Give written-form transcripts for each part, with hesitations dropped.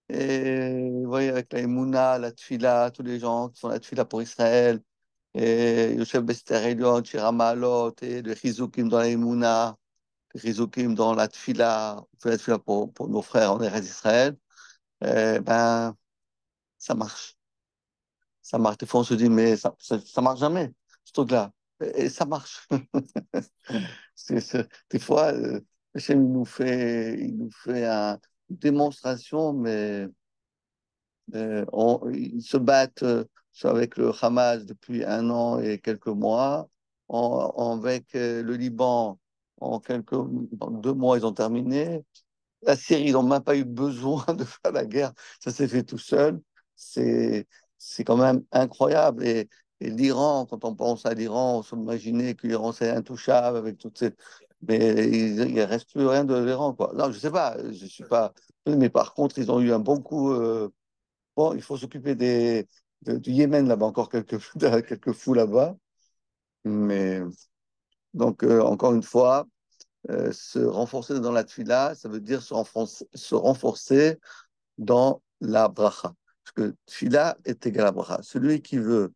Et vous voyez, avec la Emouna, la Tfila, tous les gens qui font la Tfila pour Israël, et Yosef Bester Elion, Shira Maalot, et le Chizukim dans la Emouna, le Chizukim dans la Tfila, on fait la Tfila pour nos frères en Eretz Israël, ben, ça marche. Ça marche. Des fois, on se dit, mais ça marche jamais, ce truc-là. Et ça marche. Des fois, Hachem, il nous fait une démonstration, mais ils se battent avec le Hamas depuis 1 an et quelques mois. Avec le Liban, dans 2 mois, ils ont terminé. La Syrie, ils n'ont même pas eu besoin de faire la guerre. Ça s'est fait tout seul. C'est, c'est quand même incroyable. Et l'Iran, quand on pense à l'Iran, on s'imaginait que l'Iran, c'est intouchable avec toutes ces... Mais il ne reste plus rien de l'Iran, quoi. Non, je ne sais pas. Je suis pas... Mais par contre, ils ont eu un bon coup. Bon, il faut s'occuper du Yémen, là-bas, encore quelques fous là-bas. Mais donc, encore une fois, se renforcer dans la tfila, ça veut dire se renforcer dans la bracha. Parce que tfila est égal à bracha. Celui qui veut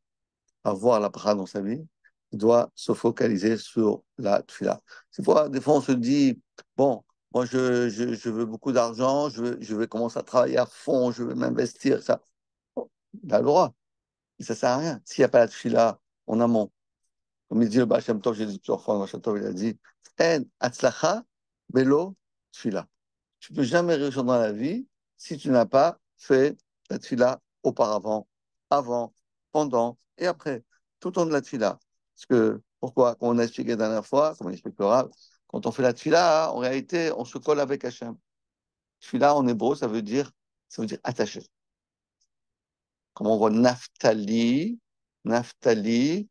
avoir la bracha dans sa vie, il doit se focaliser sur la tfila. Des fois, on se dit, bon, moi, je veux beaucoup d'argent, je vais commencer à travailler à fond, je veux m'investir, ça. Bon, il a le droit, mais ça sert à rien. S'il n'y a pas la tfila en amont, comme il dit le Baal Shem Tov, j'ai dit plusieurs fois, le Baal Shem Tov, il a dit, En atzlacha belo tfila. Tu ne peux jamais réussir dans la vie si tu n'as pas fait la tfila auparavant, avant, pendant et après, tout au long de la tfila. Pourquoi? Comme on a expliqué la dernière fois, comme on expliquera, quand on fait la tfila, en réalité, on se colle avec Hachem. Tfila, en hébreu, ça veut dire attaché. Comme on voit Naphtali, Naphtali,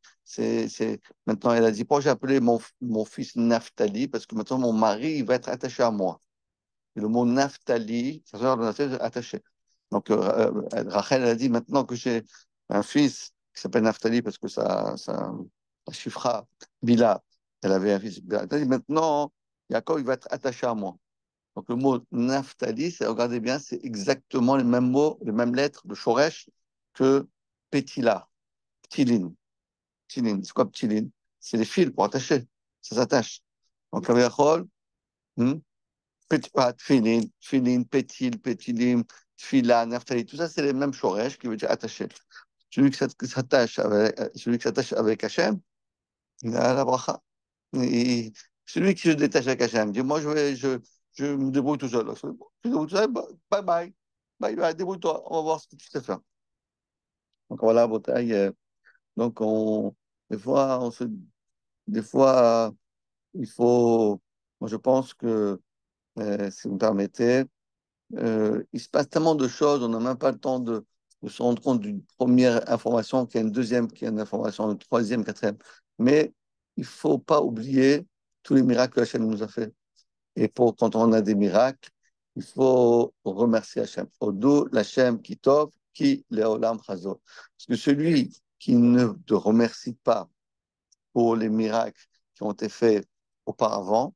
maintenant elle a dit, pourquoi j'ai appelé mon fils Naphtali? Parce que maintenant mon mari, il va être attaché à moi. Et le mot Naphtali, ça veut dire attaché. Donc Rachel elle a dit, maintenant que j'ai un fils qui s'appelle Naphtali, parce que la chiffra, Bila, elle avait un fils, Bila. Elle a dit, maintenant, Jacob, il va être attaché à moi. Donc le mot Naphtali, regardez bien, c'est exactement les mêmes mots, les mêmes lettres de Shoresh que Petila, Ptilin. Ptilin, c'est quoi Ptilin? C'est les fils pour attacher, ça s'attache. Donc Kaviyachol, Tfilin, Tfilin, Pétil, Pétilim, Tfila, Naphtali, tout ça c'est les mêmes Shoresh qui veut dire attacher. Celui qui s'attache avec Hachem, il a la bracha. Et celui qui se détache avec Hachem, dit moi je me débrouille tout seul. Je me débrouille tout seul, bye bye. Bye bye, débrouille-toi, on va voir ce que tu sais faire. Donc voilà, Botaï. Donc des fois, des fois, il faut, moi je pense que, si vous me permettez, il se passe tellement de choses, on n'a même pas le temps de se rendre compte d'une première information, qu'il y a une deuxième, qu'il y a une information, une troisième, quatrième. Mais il ne faut pas oublier tous les miracles que Hachem nous a fait. Et quand on a des miracles, il faut remercier Hachem. Odo l'Hachem qui tov, qui leolam chazo. Parce que celui qui ne te remercie pas pour les miracles qui ont été faits auparavant,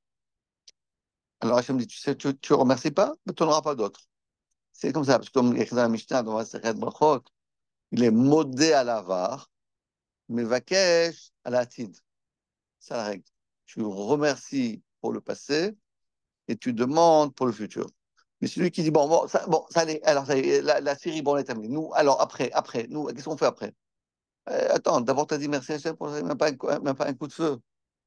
alors Hachem dit, tu sais, tu ne remercies pas, mais tu n'en auras pas d'autres. C'est comme ça, parce que comme il y a écrit dans la Mishnah, dans la Sechet Brachot, il est modé à l'avar, mais vakesh à la tid. C'est la règle. Tu remercies pour le passé et tu demandes pour le futur. Mais celui qui dit, bon, ça allait, alors ça y est, la série, bon, on est terminé. Nous, alors après, nous, qu'est-ce qu'on fait après? Attends, d'abord, tu as dit merci à chef, même pas un coup de feu.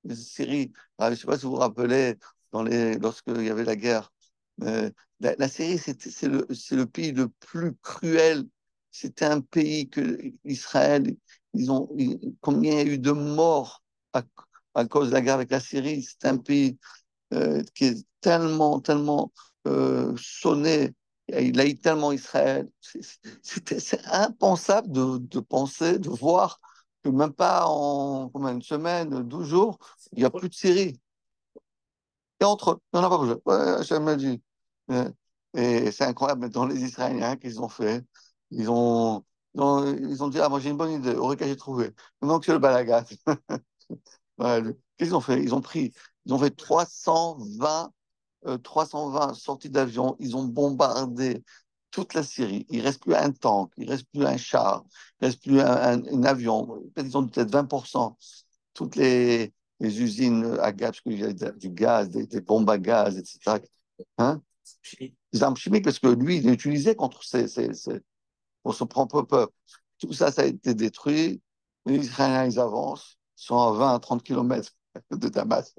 Mais Syrie, je ne sais pas si vous vous rappelez, lorsqu'il y avait la guerre, la Syrie, c'est le pays le plus cruel. C'était un pays que Israël, combien il y a eu de morts à cause de la guerre avec la Syrie. C'est un pays qui est tellement, tellement sonné. Il a eu tellement Israël. C'est impensable de penser, de voir que même pas en une semaine, 12 jours, il n'y a plus de Syrie. Et entre eux, il n'y en a pas besoin. Ouais, Hachem m'a dit. Euh, Et c'est incroyable, mais dans les Israéliens qu'ils ont fait, ils ont, ils ont dit, ah, moi j'ai une bonne idée, Eureka, j'ai trouvé. Donc c'est le balagat. Ouais, qu'est-ce qu'ils ont fait? Ils ont fait 320 sorties d'avion, ils ont bombardé toute la Syrie. Il ne reste plus un tank, il ne reste plus un char, il ne reste plus un avion. Ils ont peut-être 20%. Toutes les usines à gaz, parce qu'il y a du gaz, des bombes à gaz, etc. Hein? Des armes chimiques, parce que lui, il les utilisait contre pour son propre peuple. Tout ça, ça a été détruit. Les Israéliens, ils avancent, ils sont à 20 à 30 kilomètres de Damas.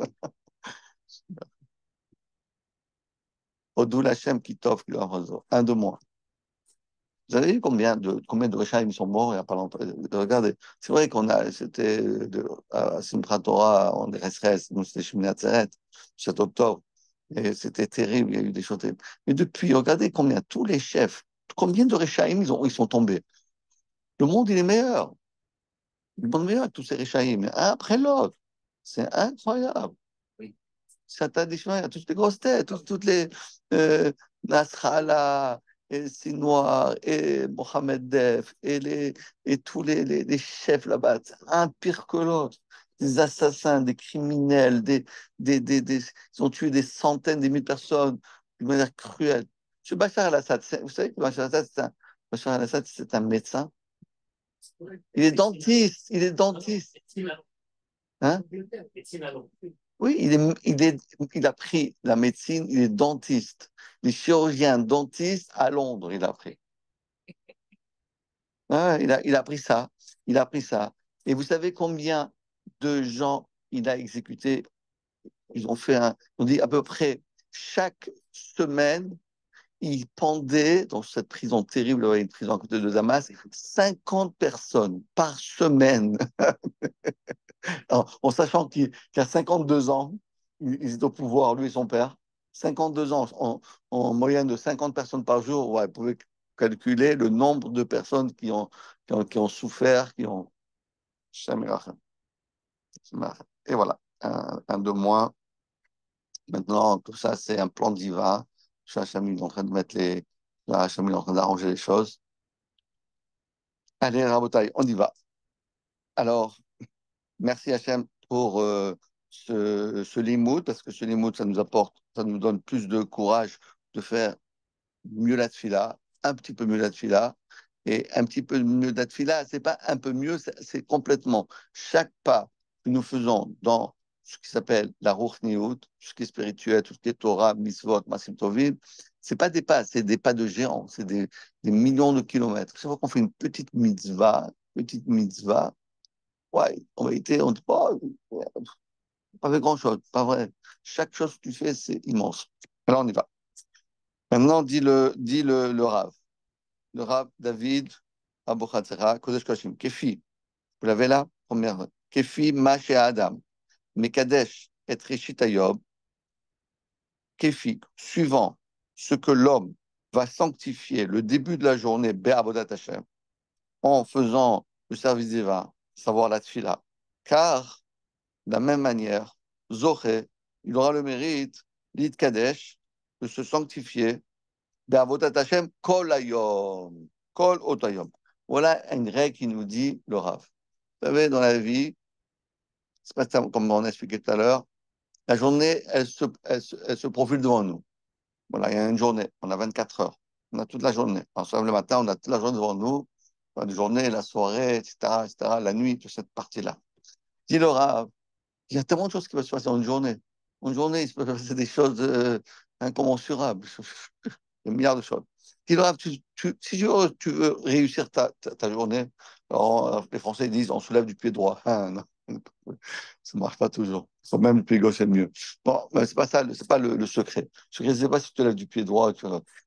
Odou Lachem qui t'offre un de moins. Vous avez vu combien de Rechaim sont morts il n'y a pas longtemps? Regardez, c'est vrai c'était à Simchat Torah, on est restés, nous c'était Shemini Atzeret, 7 octobre, et c'était terrible, il y a eu des choses terribles. Mais depuis, regardez tous les chefs, combien de Rechaim ils sont tombés. Le monde, il est meilleur. Le monde est meilleur avec tous ces Rechaim, un après l'autre. C'est incroyable. Satan d'Ishmaël, toutes les grosses têtes, toutes les Nasrallah, et Sinoir, et Mohamed Def, et tous les chefs là-bas, un pire que l'autre. Des assassins, des criminels, ils ont tué des centaines, des mille personnes d'une manière cruelle. Ce Bachar al-Assad, vous savez que Bachar al-Assad, c'est un médecin. Il est dentiste, il est dentiste. Hein? Oui, il a pris la médecine, il est dentiste. Les chirurgiens dentistes à Londres, il a pris. Il a pris ça. Il a pris ça. Et vous savez combien de gens il a exécuté? On dit à peu près chaque semaine, il pendait dans cette prison terrible, une prison à côté de Damas, 50 personnes par semaine. En sachant qu'il a 52 ans, il est au pouvoir, lui et son père. 52 ans, en moyenne de 50 personnes par jour, ouais, vous pouvez calculer le nombre de personnes qui ont souffert, qui ont... Et voilà, un de moins. Maintenant, tout ça, c'est un plan divin. Hachem, il est en train de mettre les... Hachem, il est en train d'arranger les choses. Allez, Rabotai, on y va. Alors, merci Hachem pour ce limoud, parce que ce limoud, ça nous donne plus de courage de faire mieux la tfila, un petit peu mieux la tfila, et un petit peu mieux la tfila, c'est pas un peu mieux, c'est complètement. Chaque pas que nous faisons dans ce qui s'appelle la Ruchniout, tout ce qui est spirituel, tout ce qui est Torah, Mitzvot, Masim Tovim, c'est pas des pas, c'est des pas de géants, c'est des millions de kilomètres. Chaque fois qu'on fait une petite mitzvah, ouais, en vérité, on ne dit pas, pas fait grand-chose, pas vrai. Chaque chose que tu fais, c'est immense. Alors, on y va. Maintenant, dit le Rav. Le Rav David Abu Chatzera, Kodesh Koshim. Kefi, vous l'avez là? Première. Kefi Mashe Adam. Mekadesh et Rishit Ayob. Kefi, suivant ce que l'homme va sanctifier le début de la journée, Be'avodat Hashem, en faisant le service divin, savoir la tfila. Car de la même manière, Zoché, il aura le mérite, l'Id Kadesh, de se sanctifier, d'Avodat Hashem, Kol Hayom, Kol Otayom. Voilà une règle qui nous dit le Rav. Vous savez, dans la vie, c'est pas ça, comme on a expliqué tout à l'heure, la journée, elle se profile devant nous. Voilà, il y a une journée, on a 24 heures, on a toute la journée. On se lève le matin, on a toute la journée devant nous, la journée, la soirée, etc., etc., la nuit, toute cette partie-là. Dit le Rav, il y a tellement de choses qui peuvent se passer en une journée. En une journée, il se peut passer des choses incommensurables. Des milliards de choses. Dis, Laura, si tu veux réussir ta journée, alors, les Français disent on soulève du pied droit. Ah, non, ça ne marche pas toujours. Faut même le pied gauche, c'est mieux. Bon, mais c'est pas ça, c'est pas le secret. Le secret, c'est pas si tu te lèves du pied droit.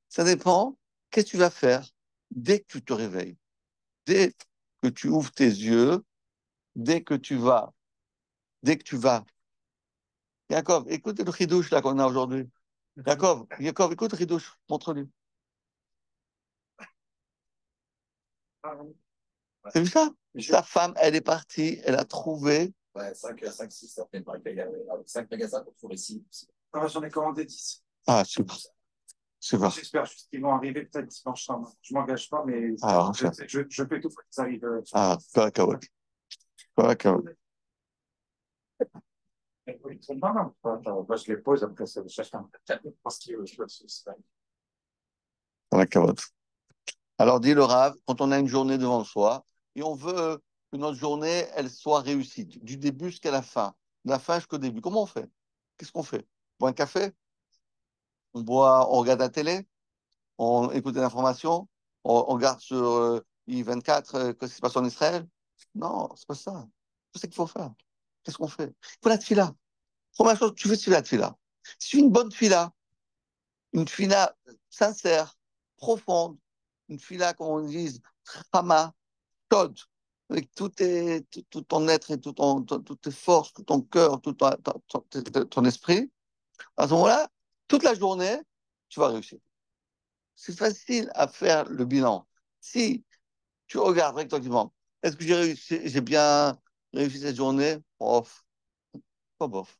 Ça dépend. Qu'est-ce que tu vas faire dès que tu te réveilles, dès que tu ouvres tes yeux, dès que tu vas, dès que tu vas. Jacob, écoute le chidouche là qu'on a aujourd'hui. Jacob, écoute le chidouche, montre-lui. C'est vu ça? Sa femme, elle est partie, elle a trouvé. Ouais, 5, 6, ça fait pas. 5 magasins pour trouver 6. Ah, j'en ai commandé 10. Ah, super. Super. J'espère juste qu'ils vont arriver peut-être dimanche soir. Je ne m'engage pas, mais Alors, je fais tout pour qu'ils arrivent. Ah, Korakawak. Korakawak. Ils sont pas mal. Moi, je les pose, après, c'est chacun. Parce que je veux Korakawak. Alors, dit le Rav, quand on a une journée devant soi et on veut que notre journée, elle soit réussie, du début jusqu'à la fin, de la fin jusqu'au début, comment on fait? Qu'est-ce qu'on fait? On boit un café? On regarde la télé? On écoute des informations? On regarde sur I24 ce qui se passe en Israël? Non, c'est pas ça. C'est ça qu'il faut faire. Qu'est-ce qu'on fait? Il faut la tefila. Première chose, tu fais la tefila. Si tu fais une bonne tefila, une fila sincère, profonde, une fila, comme on dit, chama, chaude, avec tout ton être et toutes tes forces, tout ton cœur, tout ton esprit, à ce moment-là, toute la journée, tu vas réussir. C'est facile à faire le bilan. Si tu regardes rétroactivement, est-ce que j'ai bien réussi cette journée? Bof, pas bof.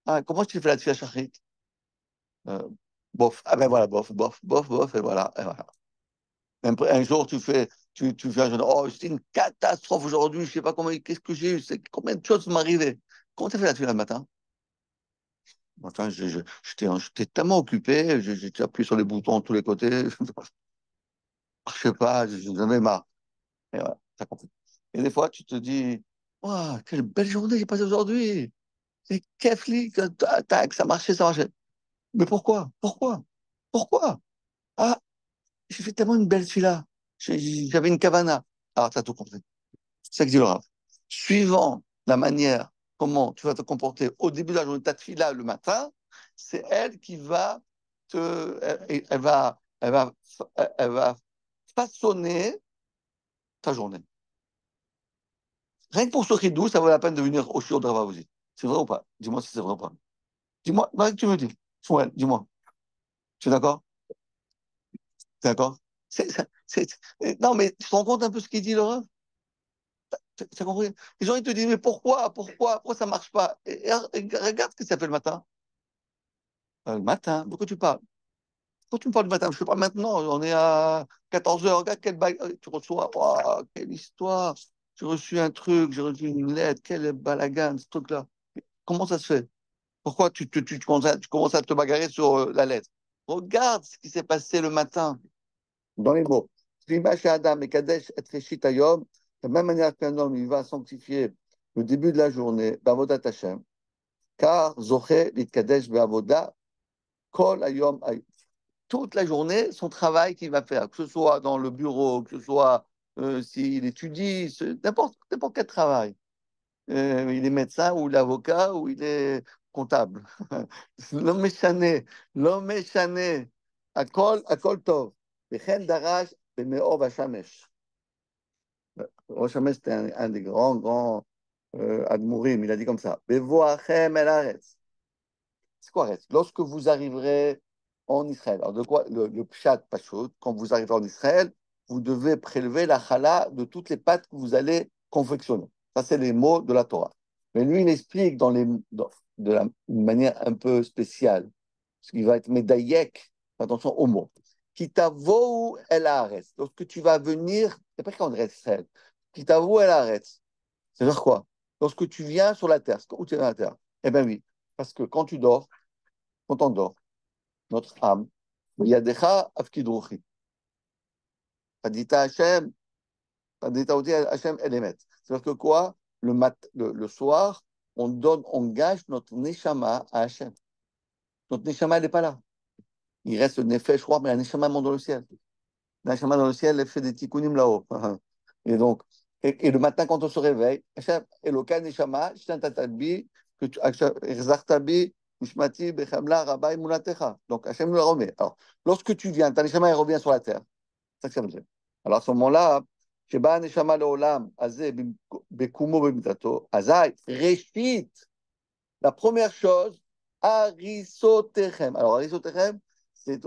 Ah, comment tu fais la tefila shachrit? Euh, Bof. Ah ben voilà, bof, bof, bof, bof, et voilà. Et voilà. Un jour, tu fais un jour, oh, c'était une catastrophe aujourd'hui, je sais pas comment, qu'est-ce que j'ai eu, combien de choses m'arrivaient. Comment tu as fait là-dessus le matin? Enfin, j'étais tellement occupé, j'ai appuyé sur les boutons de tous les côtés, je sais pas, j'en ai marre. Et voilà, ça compris. Et des fois, tu te dis, oh, quelle belle journée j'ai passée aujourd'hui. C'est kefli, tac, ça marchait, ça marchait. Mais pourquoi? Pourquoi? Pourquoi? Ah, j'ai fait tellement une belle fila. J'avais une cavana. Alors, tu as tout compris. C'est ça que dit le Rav. Suivant la manière comment tu vas te comporter au début de la journée, ta fille là le matin, c'est elle qui va elle va façonner ta journée. Rien que pour ce ridou, ça vaut la peine de venir au shiur de Rav aussi. C'est vrai ou pas? Dis-moi si c'est vrai ou pas. Dis-moi, non, tu me dis. Ouais, dis-moi. Tu es d'accord? Tu es d'accord? Non, mais tu te rends compte un peu ce qu'il dit, le Rav? T'as compris? Les gens, ils te disent, mais pourquoi ça marche pas? Regarde ce que ça fait le matin. Le matin, de quoi tu parles? Pourquoi tu me parles du matin? Je te parle maintenant, on est à 14 heures. Regarde quelle bague tu reçois. Oh, quelle histoire. J'ai reçu un truc, j'ai reçu une lettre, quel balagan, ce truc-là. Comment ça se fait? Pourquoi tu commences à te bagarrer sur la lettre? Regarde ce qui s'est passé le matin. Dans les mots. Prima chez Adam et Kadesh et Reshit Hayom, de la même manière qu'un homme, il va sanctifier le début de la journée, Bavodat Hashem, car Zoché, Litkadesh, Beavoda, Kol Hayom toute la journée son travail qu'il va faire, que ce soit dans le bureau, que ce soit s'il étudie, n'importe quel travail. Il est médecin ou l'avocat ou il est comptable. L'homme chané, l'homme chané, à kol tov. Bechen darash, bemeor vashamesh. Vashamesh, c'était un des grands admourim, il a dit comme ça. Bevoachem el haaretz. C'est quoi reste? Lorsque vous arriverez en Israël, alors de quoi le pshat pashut, quand vous arriverez en Israël, vous devez prélever la chala de toutes les pâtes que vous allez confectionner. Ça, c'est les mots de la Torah. Mais lui, il explique une manière un peu spéciale, ce qui va être médaillek, attention aux mots. Kitavo el haaretz. Lorsque tu vas venir, c'est pas quand on reste Israël. Kitavo el haaretz. C'est-à-dire quoi? Lorsque tu viens sur la terre, où tu es dans la terre? Eh bien oui, parce que quand on dort, notre âme, Yadecha afkidruchi. Hadita Hashem, Hadita Oti Hashem Elemet. C'est-à-dire que quoi? Le soir, on gâche notre neshama à Hashem. Notre neshama, elle n'est pas là. Il reste le nefesh, je crois, mais la neshama monte dans le ciel. La neshama dans le ciel, elle fait des tikkunim là-haut. Et donc, et le matin, quand on se réveille, Hashem, Eloka neshama, shtan tatabi, que tu, Erzachtabi, Nishmati, Bechamla, Rabbi, Mulatecha. Donc, Hachem nous la remet. Alors, lorsque tu viens, ta neshama, elle revient sur la terre. C'est ça que ça veut dire. Alors, à ce moment-là, Sheba neshama leolam, azeh, bekumo bemitato, azai, reshit. La première chose, arisotechem. Alors, arisotechem, c'est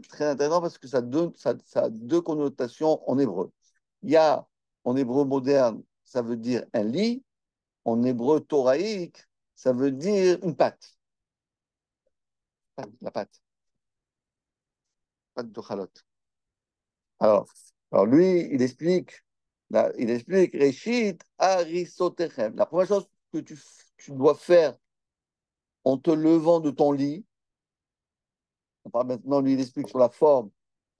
très intéressant parce que ça a deux connotations en hébreu. Il y a, en hébreu moderne, ça veut dire un lit. En hébreu thoraïque, ça veut dire une pâte. La pâte de chalote. Alors, alors lui, il explique, Réchit Arisotechem. La première chose que tu dois faire en te levant de ton lit, on parle maintenant, lui, il explique sur la forme,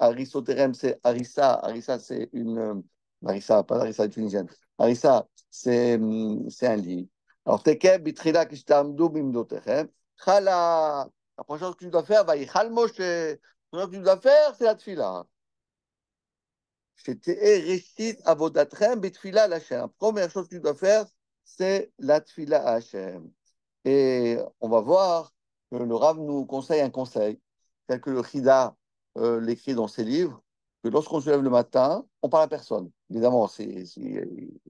Arisoterem, c'est Arissa. Arissa, c'est une. Arissa, pas l'Arissa tunisienne. Arissa, c'est un lit. Alors, Tekeb, Bitrila, Kishtamdu, Bimdotechem. Chala. La première chose que tu dois faire, va y Moshe. La première chose que tu dois faire, c'est la tfila. Récite avodatrem betfila à Hachem. La première chose que tu dois faire, c'est la tfila à Hachem. Et on va voir que le Rav nous conseille un conseil, tel que le Chida l'écrit dans ses livres, que lorsqu'on se lève le matin, on parle à personne. Évidemment, si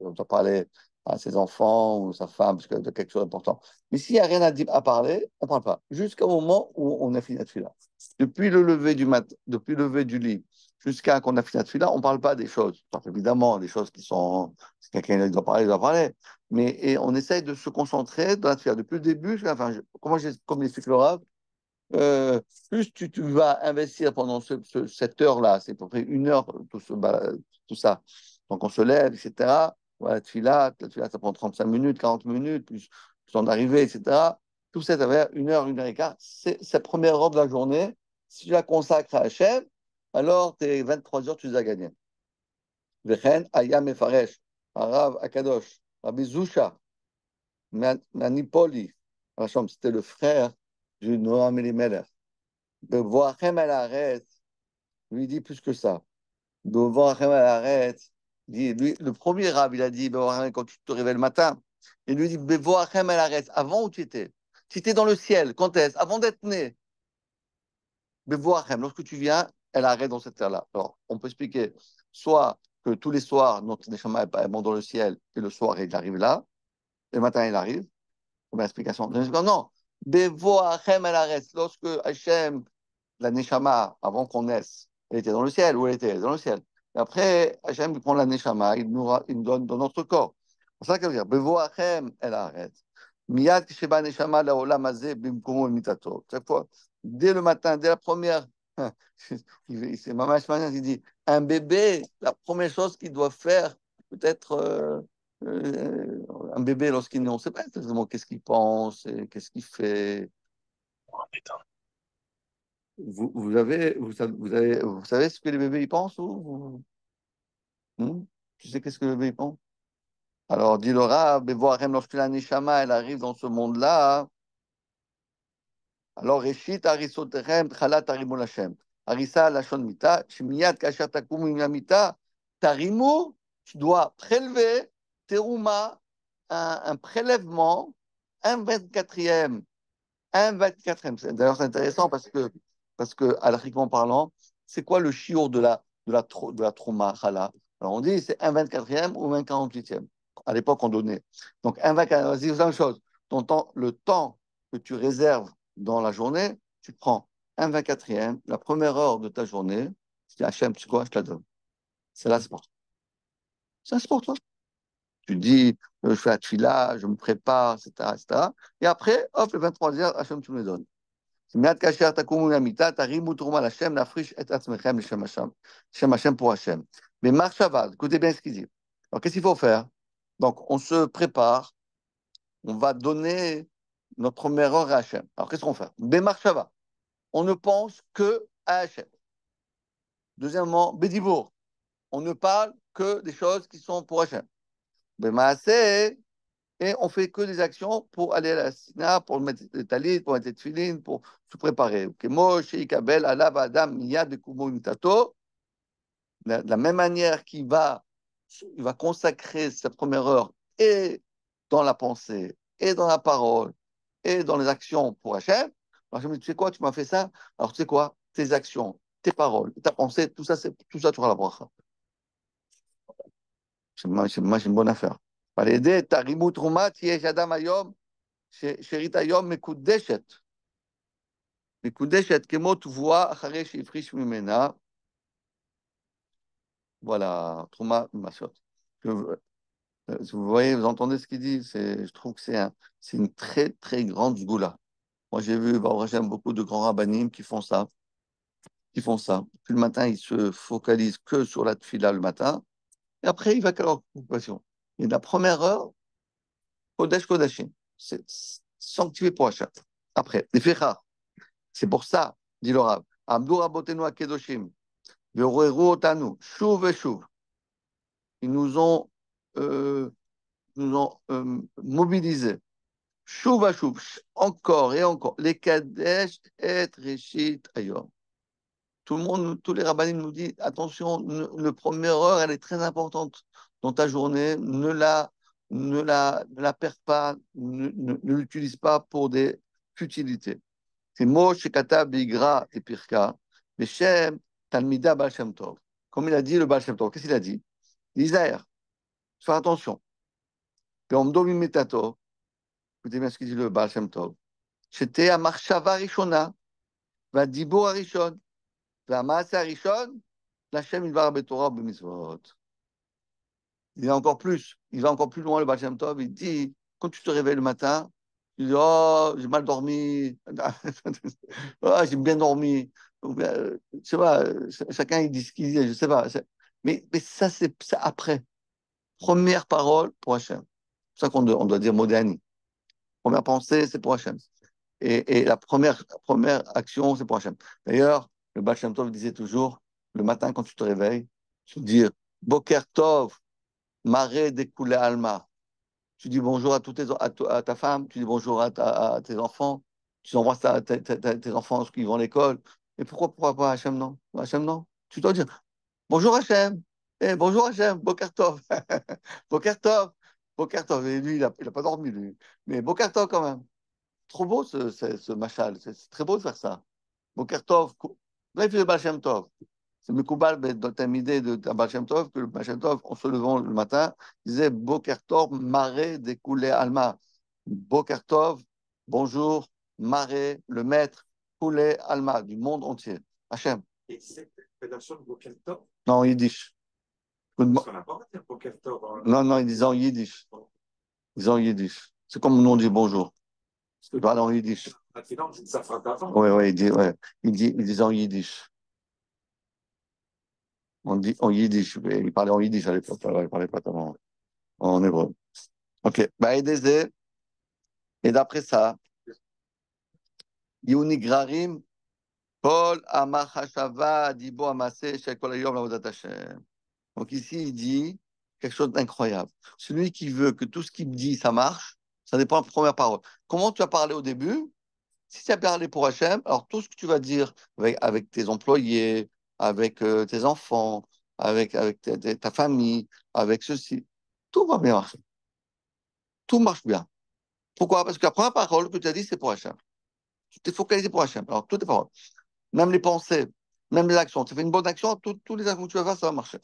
on doit parler à ses enfants ou sa femme, parce que de quelque chose d'important. Mais s'il n'y a rien à parler, on ne parle pas. Jusqu'au moment où on a fini la tfila. Depuis le lever du matin, depuis le lever du lit, jusqu'à qu'on a fini la tfila, on ne parle pas des choses. Enfin, évidemment, des choses qui sont. Si quelqu'un doit parler, il doit parler. Mais on essaye de se concentrer dans la tfila depuis le début jusqu'à la fin. Comme l'explique le Rav, plus tu vas investir pendant cette heure-là, c'est à peu près une heure, tout ça. Donc on se lève, etc. Voilà, la tfila, ça prend 35 minutes, 40 minutes, plus le temps d'arriver, etc. Tout ça, ça va faire une heure et quart. C'est sa première heure de la journée. Si tu la consacres à Hachem, alors tes 23 heures, tu les as gagnées. Vechen, Ayam Mefaresh, Arav Akadosh, Rabbi Zusha, Manipoli, c'était le frère du Noam Elimelech. Bevoachem el Haaretz, lui dit plus que ça. Bevoachem el Haaretz, dit, lui, le premier Rav, il a dit Bevoachem quand tu te réveilles le matin. Il lui dit Bevoachem el Haaretz, avant où tu étais? Tu étais dans le ciel, quand est-ce? Avant d'être né. Bevoachem, lorsque tu viens, elle arrête dans cette terre-là. Alors, on peut expliquer soit que tous les soirs, notre Neshama est dans le ciel, et le soir, il arrive là, et le matin, il arrive. Première explication. Non, Bevoachem el Haaretz, lorsque Hachem la Neshama, avant qu'on naisse, elle était dans le ciel. Où elle était? Dans le ciel. Et après, Hachem prend la Neshama, il nous donne dans notre corps. C'est ça qu'elle veut dire. Bevo Hachem, elle arrête. Miyad Kisheba Neshama la Olam Hazeh bimkomo mitato. Chaque fois, dès le matin, dès la première, c'est Mamash Manan qui dit, un bébé, la première chose qu'il doit faire, peut-être un bébé lorsqu'il est né, on ne sait pas exactement qu'est-ce qu'il pense, qu'est-ce qu'il fait. Vous savez ce que les bébés y pensent ou Tu sais qu'est-ce que le bébé y pense? Alors, dit Laura, Bevoarem, lorsque la Neshama, elle arrive dans ce monde-là, alors, Reshit, Arisoterem, Chalat, Tarimul Hashem. Arisa, Lashon Mita, Shmiyat, Kasher, Takum, Mita, Tarimu, tu dois prélever, Teruma, un prélèvement, un 24e. Un 24e. D'ailleurs, c'est intéressant parce que alariquement parlant, c'est quoi le chiour de la trauma chala? Alors, on dit c'est un 24e ou un 48e. À l'époque, on donnait. Donc, un 24e, vas-y, c'est la même chose. Le temps que tu réserves dans la journée, tu prends un 24e, la première heure de ta journée, tu dis, Hachem, tu sais quoi, je te la donne. C'est là, c'est pour toi. C'est pour toi. Tu dis, je fais la tfila, je me prépare, etc., etc. Et après, hop, le 23e, Hachem, tu me le donnes. מיד כאשר תקומו מהמיטה, תרימו תרומה להשם, להפריש את עצמכם לשם השם pour Hachem. Mais marshava, écoutez bien ce qu'il dit. Alors, qu'est-ce qu'il faut faire? Donc, on se prépare, on va donner notre première heure à Hachem. Alors, qu'est-ce qu'on fait? Bemarshava, on ne pense que à Hachem. Deuxièmement, Bedivour, on ne parle que des choses qui sont pour Hachem. Bemaaseh, et on fait que des actions pour aller à la Sina, pour mettre des talit, pour mettre des tefilines, pour se préparer. De la même manière qu'il il va consacrer sa première heure et dans la pensée, et dans la parole, et dans les actions pour Hachem. Alors je me dis, tu sais quoi, tu m'as fait ça, alors tu sais quoi, tes actions, tes paroles, ta pensée, tout ça, tu auras la bracha. C'est une bonne affaire. על ידי תרימו תרומה תהיה שאדם היום, שארית היום מקודשת כמו תבואה אחרי שהפריש ממנה. Voilà, Trouma Massot. Vous voyez, vous entendez ce qu'il dit, je trouve que c'est une très, très grande goula. Moi, j'ai vu, j'aime beaucoup de grands rabbinim qui font ça. Puis le matin, ils se focalisent que sur la tfila le matin. Et après, il va qu'à leur occupation. Et la première heure, Kodesh Kodashim. C'est sanctifié pour Hachem. Après, les Fechar. C'est pour ça, dit le Rav. Amdou Rabotenu Akedoshim. Ve'oreru otanu, shuv et shuv. Ils nous ont mobilisés. Shuv à shuv, encore et encore. Les Kadesh et Rishit Ayom. Tout le monde, tous les rabbinim nous disent attention, le première heure, elle est très importante dans ta journée. Ne la perds pas, ne l'utilise pas pour des futilités. C'est Moshe Kata Bigra et Pirka, Beshem Talmida Baal Shem Tov. Comme il a dit le Baal Shem Tov, qu'est-ce qu'il a dit? Isaïe, fais attention. Peomdo Mimetato, écoutez bien ce qu'il dit le Baal Shem Tov. C'était à Marshava Rishona, va Dibur Arishon, va Maase Arishon, l'Hachem il va Betorah B'mitzvot. Il va encore plus, il va encore plus loin le Baal Shem Tov, il dit, quand tu te réveilles le matin, tu dis, oh, j'ai mal dormi, oh, j'ai bien dormi. Je sais pas, chacun il dit ce qu'il dit, je sais pas. Mais ça, c'est après. Première parole pour Hachem. C'est pour ça qu'on doit dire Modéani. Première pensée, c'est pour Hachem. Et la première action, c'est pour Hachem. D'ailleurs, le Baal Shem Tov disait toujours, le matin quand tu te réveilles, tu dis Boker Tov, Maré Dekoulé Alma. Tu dis bonjour à ta femme, tu dis bonjour à tes enfants, tu embrasses tes enfants qui vont à l'école. Et pourquoi pas Hachem non? Hachem non? Tu dois dire bonjour Hachem, bonjour Hachem, Boker Tov, Boker Tov, Boker Tov. Et lui, il a pas dormi, lui. Mais Boker Tov quand même. Trop beau ce machal, c'est très beau de faire ça. Boker Tov, là il fait le Baal Shem Tov. C'est Mekoubal dans ta idée de Baal Shem Tov, que le Baal Shem Tov, en se levant le matin, disait Boker Tov, marée découlé alma. Boker Tov, bonjour, marée, le maître, coulé alma, du monde entier. Hachem. Et cette appellation de Boker Tov, Non, en yiddish. parce qu'on n'a pas dit Boker Tov. Non, ils disent en yiddish. Ils disent en yiddish. C'est comme nous on dit bonjour. Je parle en yiddish. Ça fera d'avant. Oui, ils disent en yiddish. On dit en yiddish. Il parlait en yiddish à l'époque. Il parlait pas tellement en hébreu. Ok. Bah, et d'après ça, Yuni Grarim, Paul Amachashava, Dibo Amase, Shekol Ayom, Lavodat Hashem. Donc ici, il dit quelque chose d'incroyable. Celui qui veut que tout ce qu'il dit, ça marche, ça dépend de la première parole. Comment tu as parlé au début? Si tu as parlé pour Hachem, alors tout ce que tu vas dire avec tes employés, avec tes enfants, avec ta famille, avec ceci, tout va bien marcher. Tout marche bien. Pourquoi? Parce que la première parole que tu as dit, c'est pour Hachem. Tu t'es focalisé pour Hachem. Alors, toutes les paroles, même les pensées, même les actions. Tu fais une bonne action, toutes les actions que tu vas faire, ça va marcher.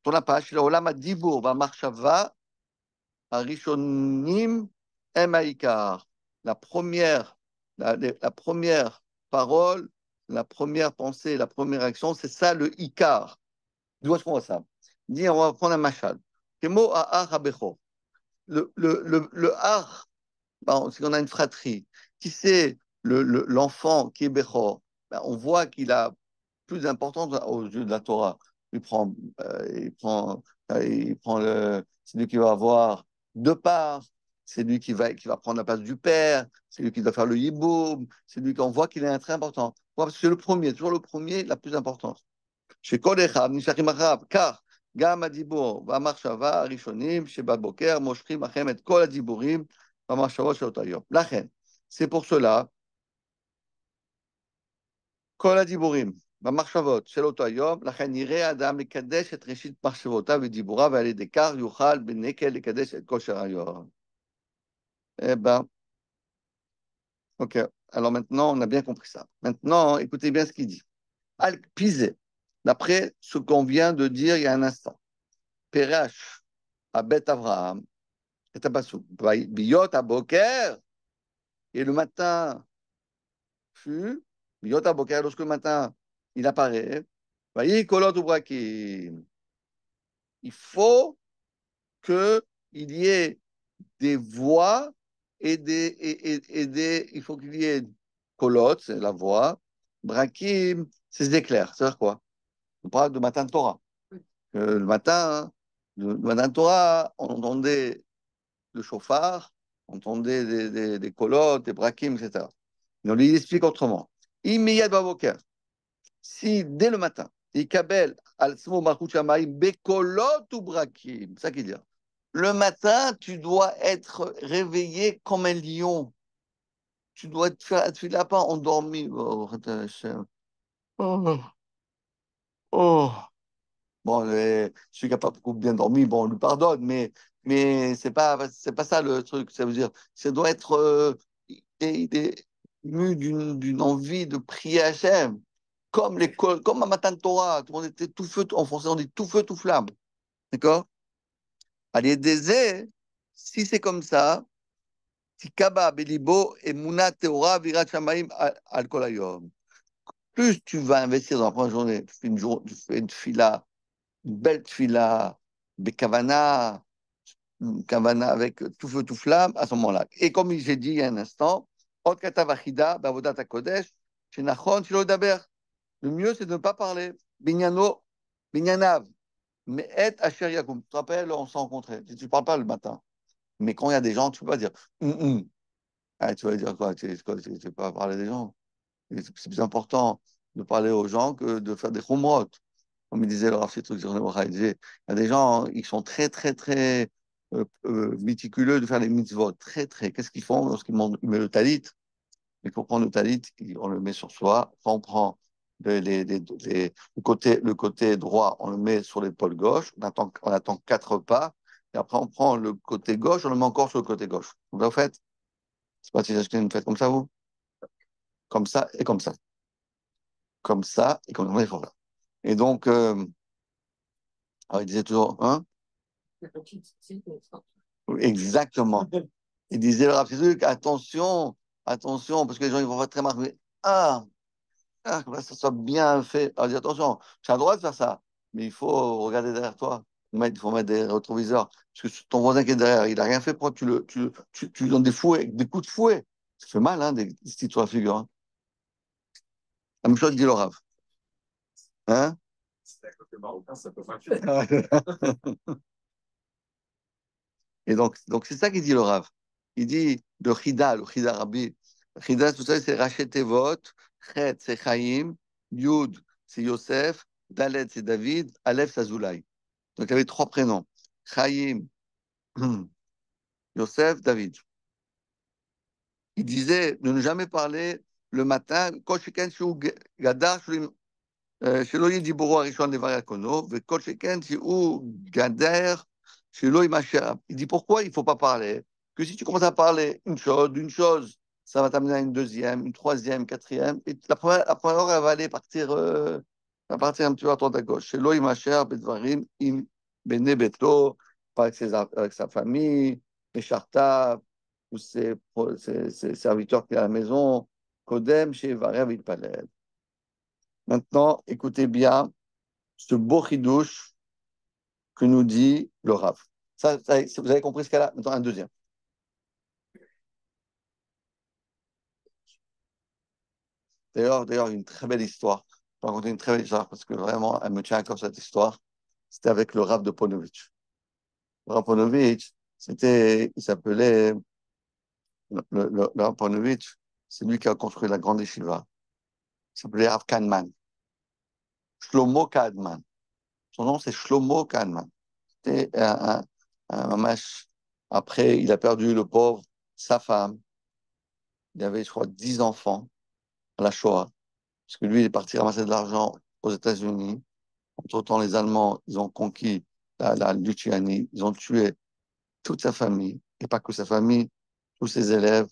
Ton page, l'olam adibur va marshava arishonim emaikar. La première parole, la première pensée, la première action, c'est ça le ikar. D'où est-ce qu'on voit ça? Dis, on va prendre un machal. Kemo ahar habecho. Le har, bon, c'est qu'on a une fratrie. Qui c'est l'enfant qui est Bechor? Ben, on voit qu'il a plus d'importance aux yeux de la Torah. C'est lui qui va avoir deux parts, c'est lui qui va prendre la place du père, c'est lui qui doit faire le yiboum, c'est lui qu'on voit qu'il est un très important. Pourquoi? Parce que c'est le premier, toujours le premier, la plus importante. Chez Kol Echad, Nishachim Acharav, car גם הדיבור והמחשבה הראשונים שבבוקר מושכים לכם את כל הדיבורים והמחשבות של אותו יום. לכן, c'est pour cela, כל הדיבורים והמחשבות של אותו היום, לכן יראה האדם לקדש את ראשית מחשבותיו ודיבוריו, ועל ידי כך יוכל בנקל לקדש את כושר היום. Eh ben, ok. Alors maintenant, on a bien compris ça. Maintenant, écoutez bien ce qu'il dit. Al-Pizé, d'après ce qu'on vient de dire il y a un instant. Perash, à Beth Avraham, et à Bassou, Biyot à Boker, et le matin fut, Biyot à Boker, lorsque le matin il apparaît, Vayi Kolot Ubrakim. Il faut qu'il y ait des voix il faut qu'il y ait Kolot, c'est la voix, Brakim, c'est des éclairs. C'est-à-dire quoi? On parle de matin de Torah. Le matin, le matin de Torah, on entendait le chauffard, on entendait des colottes, des brakim, etc. Donc, il explique autrement. Imiyad Baboker. Si dès le matin, il kabel al smo malchut shamayim bekolot ou brakim, c'est ça qu'il dit. Le matin, tu dois être réveillé comme un lion. Tu dois te faire, tu l'as pas endormi. Oh, oh, oh. Bon, celui qui n'a pas beaucoup bien dormi, bon, on lui pardonne, mais c'est pas ça le truc. Ça veut dire, ça doit être mu d'une envie de prier Hachem, comme l'école, comme un matin de Torah. Tout le monde était tout feu, en français on dit tout feu, tout flamme. D'accord? Allez, désert, si c'est comme ça, Tikaba, Belibo, et Mouna, Teora, Virat Shamaim, Al Kol Hayom. Plus tu vas investir dans la première journée, tu fais une fila, une belle fila, Bekavana, une Kavana avec tout feu, tout flamme, à ce moment-là. Et comme j'ai dit il y a un instant, Ot Katav Achida, Bavodat HaKodesh, Shenachon, Shilo Daber. Le mieux, c'est de ne pas parler. Binyano, Binyanav, mais et Asher Yakum. Tu te rappelles, on s'est rencontrés. Tu ne parles pas le matin. Mais quand il y a des gens, tu ne peux pas dire Ah, tu vas dire quoi? Tu ne peux pas parler des gens. C'est plus important de parler aux gens que de faire des khumrot. Comme il disait le Rav Shitzik, il disait, il y a des gens, ils sont très, très, très méticuleux de faire les mitzvot. Très, très. Qu'est-ce qu'ils font lorsqu'ils mettent le talit? Il faut prendre le talit, on le met sur soi. Quand on prend le côté droit, on le met sur l'épaule gauche. On attend 4 pas. Et après, on prend le côté gauche, on le met encore sur le côté gauche. Donc, en fait, c'est pas si vous faites comme ça, vous? Comme ça et comme ça. Comme ça et comme ça. Et donc, alors, il disait toujours, hein? Exactement. Il disait, le Rav Shizuk, attention, attention, parce que les gens ils vont pas très marquer. Que ça soit bien fait. Alors, il dit, attention, tu as le droit de faire ça, mais il faut regarder derrière toi. Il faut mettre des rétroviseurs. Parce que ton voisin qui est derrière, il n'a rien fait, pourquoi tu lui donnes des fouets, des coups de fouet? Ça fait mal, hein, des petites sur la figure. Hein. La même chose dit le Rav. Hein? C'est à côté marocain, ça peut pas. Et donc c'est ça qu'il dit le Rav. Il dit le Chida Rabbi. Le Chida, tout ça, c'est racheter votre. Chet, c'est Chaim. Yud, c'est Yosef. Dalet, c'est David. Aleph, c'est Azoulay. Donc il y avait 3 prénoms. Chaim, Yosef, David. Il disait de ne jamais parler le matin. Kol sheken shu gadar שלא יהיה דיבורו הראשון דבר יקונו, וכל שכן שהוא גדר שלא יימשך. Il dit pourquoi il ne faut pas parler? Que si tu commences à parler d'une chose, ça va t'amener à une deuxième, une troisième, quatrième, et la première heure, elle va aller partir, va partir un petit peu à droite à gauche. שלא יימשך בדברים עם בני ביתו, pas avec sa famille, משרתיו, ou ses serviteurs qui sont à la maison, קודם שיברר ויתפלל. Maintenant, écoutez bien ce beau chidouche que nous dit le Rav. Vous avez compris ce qu'elle a? Maintenant, un deuxième. D'ailleurs, une très belle histoire. Je vais raconter une très belle histoire parce que vraiment, elle me tient à cœur cette histoire. C'était avec le Rav de Ponovitch. Le Rav Ponovitch, il s'appelait, le Rav Ponovitch, c'est lui qui a construit la grande yeshiva. Il s'appelait Rav Kahneman. Shlomo Kahneman. Son nom, c'est Shlomo Kahneman. C'était un mamash. Après, il a perdu le pauvre, sa femme. Il avait, je crois, 10 enfants à la Shoah. Parce que lui, il est parti ramasser de l'argent aux États-Unis. Entre-temps, les Allemands, ils ont conquis la Lituanie. Ils ont tué toute sa famille, et pas que sa famille, tous ses élèves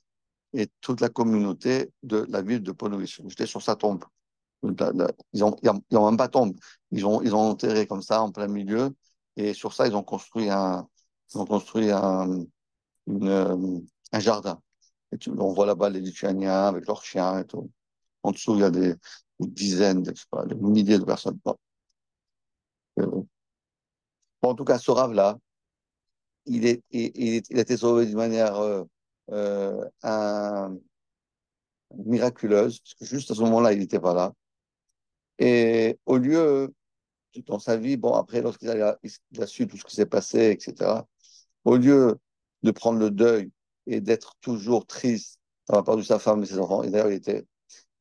et toute la communauté de la ville de Ponovic. J'étais sur sa tombe. Ils ont même pas tombe. Ils ont enterré comme ça en plein milieu. Et sur ça, ils ont construit un jardin. On voit là-bas les Lituaniens avec leurs chiens et tout. En dessous, il y a des dizaines, je sais pas, des milliers de personnes. Bon, en tout cas, ce rave-là, il a été sauvé d'une manière miraculeuse, parce que juste à ce moment-là, il n'était pas là. Et au lieu, dans sa vie, bon, après, il a su tout ce qui s'est passé, etc., au lieu de prendre le deuil et d'être toujours triste d'avoir perdu sa femme et ses enfants, et d'ailleurs,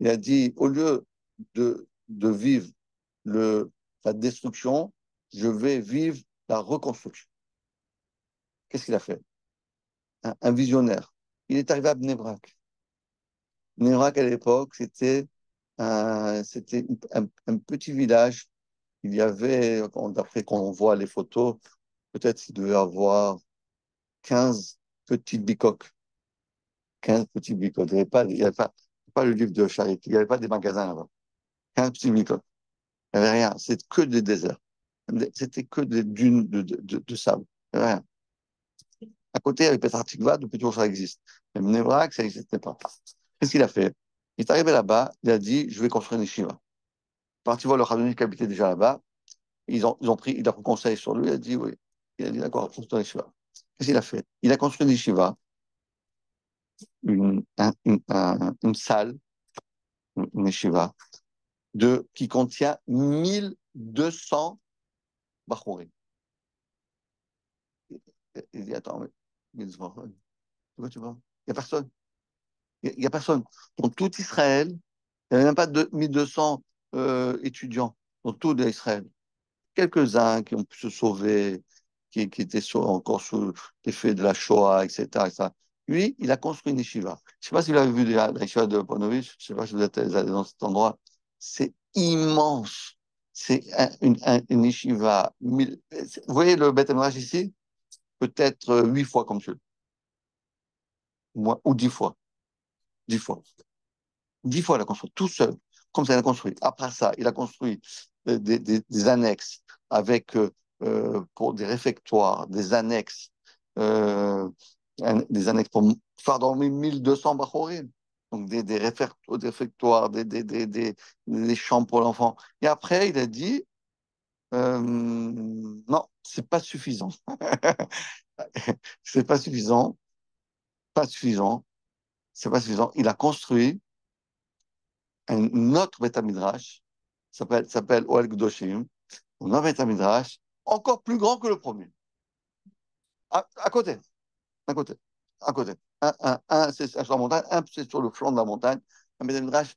Il a dit, au lieu de vivre la destruction, je vais vivre la reconstruction. Qu'est-ce qu'il a fait? Un visionnaire. Il est arrivé à Bnei Brak. Bnei Brak, à l'époque, c'était un petit village. Il y avait, d'après qu'on voit les photos, peut-être il devait avoir 15 petites bicoques. 15 petits bicoques. Il n'y avait pas le livre de charité. Il n'y avait pas des magasins là-bas. 15 petits bicoques. Il n'y avait rien. C'était que des déserts. C'était que des dunes de sable. Il n'y avait rien. À côté, avec Petah Tikva, depuis toujours, ça existe. Mais Bnei Brak, ça n'existait pas. Qu'est-ce qu'il a fait? Il est arrivé là-bas, il a dit, je vais construire une yeshiva. Parti voir le Khadoni qui habitait déjà là-bas. Il a pris conseil sur lui, il a dit, oui. Il a dit, d'accord, construire une yeshiva. Qu'est-ce qu'il a fait? Il a construit une yeshiva, une salle, une yeshiva, qui contient 1200 bachourim. Il dit, attends, mais 1200 bachourim, tu vois? Il n'y a personne. Il n'y a personne. Dans tout Israël, il n'y avait même pas 1200 étudiants dans tout Israël. Quelques-uns qui ont pu se sauver, qui étaient encore sous l'effet de la Shoah, etc., etc. Lui, il a construit une yeshiva. Je ne sais pas si vous avez vu la yeshiva de Ponovitch, je ne sais pas si vous êtes allé dans cet endroit. C'est immense. C'est une yeshiva. Vous voyez le Beth Midrash ici? Peut-être 8 fois comme celui, ou 10 fois. 10 fois. 10 fois, il a construit tout seul, comme ça, il a construit. Après ça, il a construit des annexes avec, pour des réfectoires, des annexes, des annexes pour faire dormir 1200 Bachorim. Donc, des réfectoires, des chambres pour l'enfant. Et après, il a dit, non, c'est pas suffisant. C'est pas suffisant, pas suffisant, c'est pas suffisant. Il a construit un autre Beth Midrash, s'appelle Oel Gdoshim, un autre Beth Midrash, encore plus grand que le premier. À côté, à côté, à côté. Un c'est sur la montagne, un c'est sur le flanc de la montagne, un Beth Midrash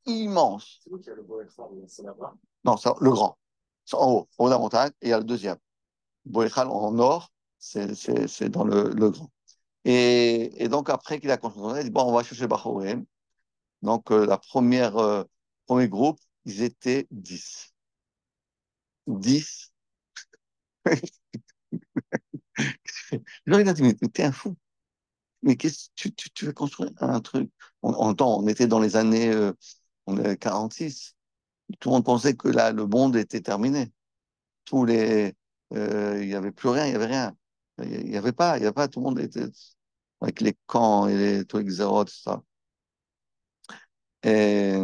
immense. C'est vous qui avez le beau extra, c'est là-bas. Non, c'est le grand. C'est en haut de la montagne, et il y a le deuxième. Boéchal en nord, c'est dans le grand. Et donc, après qu'il a construit, il dit, bon, on va chercher Bachorim. Donc, premier groupe, ils étaient 10. 10. Genre, il a dit, mais t'es un fou. Mais qu'est-ce que tu veux construire un truc? On était dans les années 46. Tout le monde pensait que là, le monde était terminé. Il n'y avait plus rien, il n'y avait rien. Il y avait pas, tout le monde était avec les camps et tous les xérotes, tout ça. Et,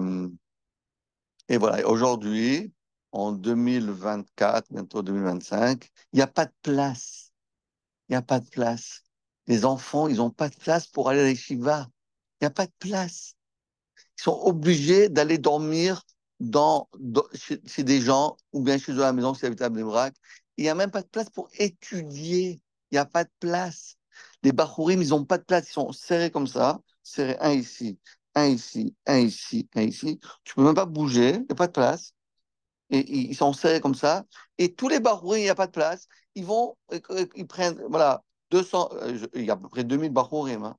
et voilà, aujourd'hui, en 2024, bientôt 2025, il n'y a pas de place. Il n'y a pas de place. Les enfants, ils n'ont pas de place pour aller à l'Eshiva. Il n'y a pas de place. Ils sont obligés d'aller dormir chez des gens ou bien chez eux à la maison s'ils habitent à Bnei. Il n'y a même pas de place pour étudier. Il n'y a pas de place. Les Bachourim, ils n'ont pas de place. Ils sont serrés comme ça. Serrés un ici, un ici, un ici, un ici. Tu peux même pas bouger. Il n'y a pas de place. Et ils sont serrés comme ça. Et tous les Bachourim, il n'y a pas de place. Ils prennent, voilà, 200, il y a à peu près 2000 Bachourim, hein.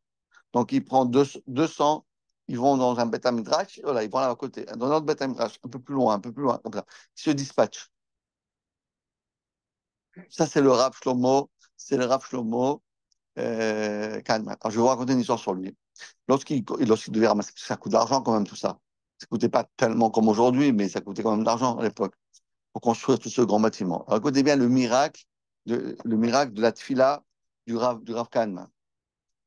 Donc, ils prennent 200, ils vont dans un Beth Midrash, voilà, ils vont là à côté, dans un autre Beth Midrash, un peu plus loin, comme ça. Ils se dispatchent. Ça, c'est le Rav Shlomo, Kahneman. Alors, je vais vous raconter une histoire sur lui. Lorsqu'il devait ramasser, ça coûte de l'argent quand même, tout ça. Ça coûtait pas tellement comme aujourd'hui, mais ça coûtait quand même de l'argent à l'époque pour construire tout ce grand bâtiment. Alors, écoutez bien le miracle de la tfila du Rav Kahneman.